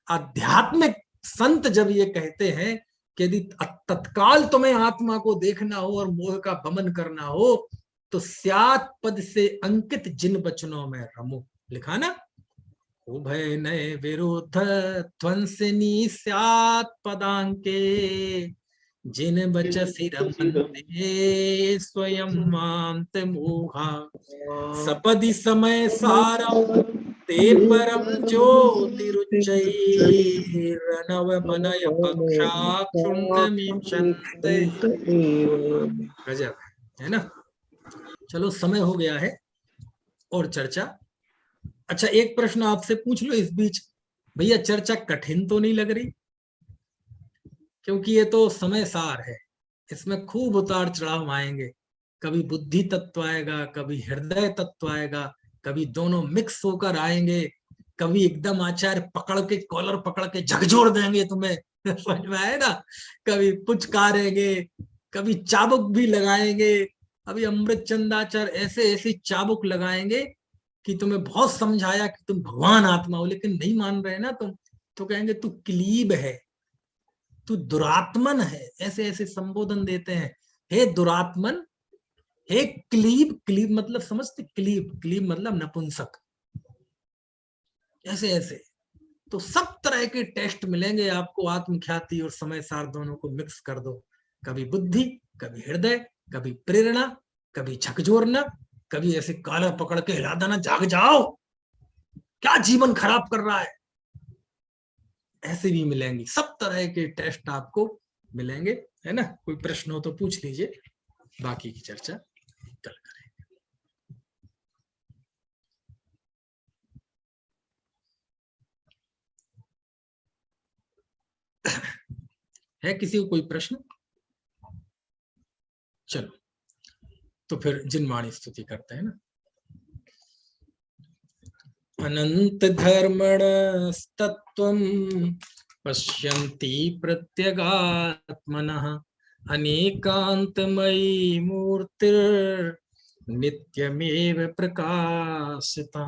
आध्यात्मिक संत जब ये कहते हैं कि यदि तत्काल तुम्हें आत्मा को देखना हो और मोह का बमन करना हो तो स्यात पद से अंकित जिन वचनों में रमो, लिखा ना, उभय नए विरोध ध्वंसिनी स्यात पदांके जिन बचसि रमन्ते स्वयं मान्त मोहा सपदि समय सारं ते परम ज्योतिरुच्चैर्नव मनय पक्षाक्षुण्डमीक्षन्ते। गजब है ना। चलो समय हो गया है और चर्चा। अच्छा एक प्रश्न आपसे पूछ लो इस बीच, भैया चर्चा कठिन तो नहीं लग रही? क्योंकि ये तो समय सार है, इसमें खूब उतार चढ़ाव आएंगे, कभी बुद्धि तत्व आएगा, कभी हृदय तत्व आएगा, कभी दोनों मिक्स होकर आएंगे, कभी एकदम आचार्य पकड़ के कॉलर पकड़ के झकझोर देंगे तुम्हें समझ में आए ना, कभी पुचकारेंगे, कभी चाबुक भी लगाएंगे। अभी अमृत चंदाचार्य ऐसे ऐसी चाबुक लगाएंगे कि तुम्हें बहुत समझाया कि तुम भगवान आत्मा हो, लेकिन नहीं मान रहे ना तुम, तो कहेंगे तू क्लीब है, तू दुरात्मन है, ऐसे ऐसे संबोधन देते हैं। हे दुरात्मन, हे क्लीब, क्लीब मतलब समझते, क्लीब, क्लीब मतलब नपुंसक, ऐसे ऐसे। तो सब तरह के टेस्ट मिलेंगे आपको, आत्मख्याति और समय सार दोनों को मिक्स कर दो, कभी बुद्धि, कभी हृदय, कभी प्रेरणा, कभी झकझोरना, कभी ऐसे कॉलर पकड़ के हिला देना, जाग जाओ क्या जीवन खराब कर रहा है, ऐसे भी मिलेंगे। सब तरह के टेस्ट आपको मिलेंगे, है ना। कोई प्रश्न हो तो पूछ लीजिए, बाकी की चर्चा कल करें। है किसी को कोई प्रश्न? चलो तो फिर जिनवाणी स्तुति करते हैं ना। अनंत धर्मणस्तत्त्वं पश्यन्ति प्रत्यगात्मनः अनेकान्तमयी मूर्तिर्नित्यमेव प्रकाशिता।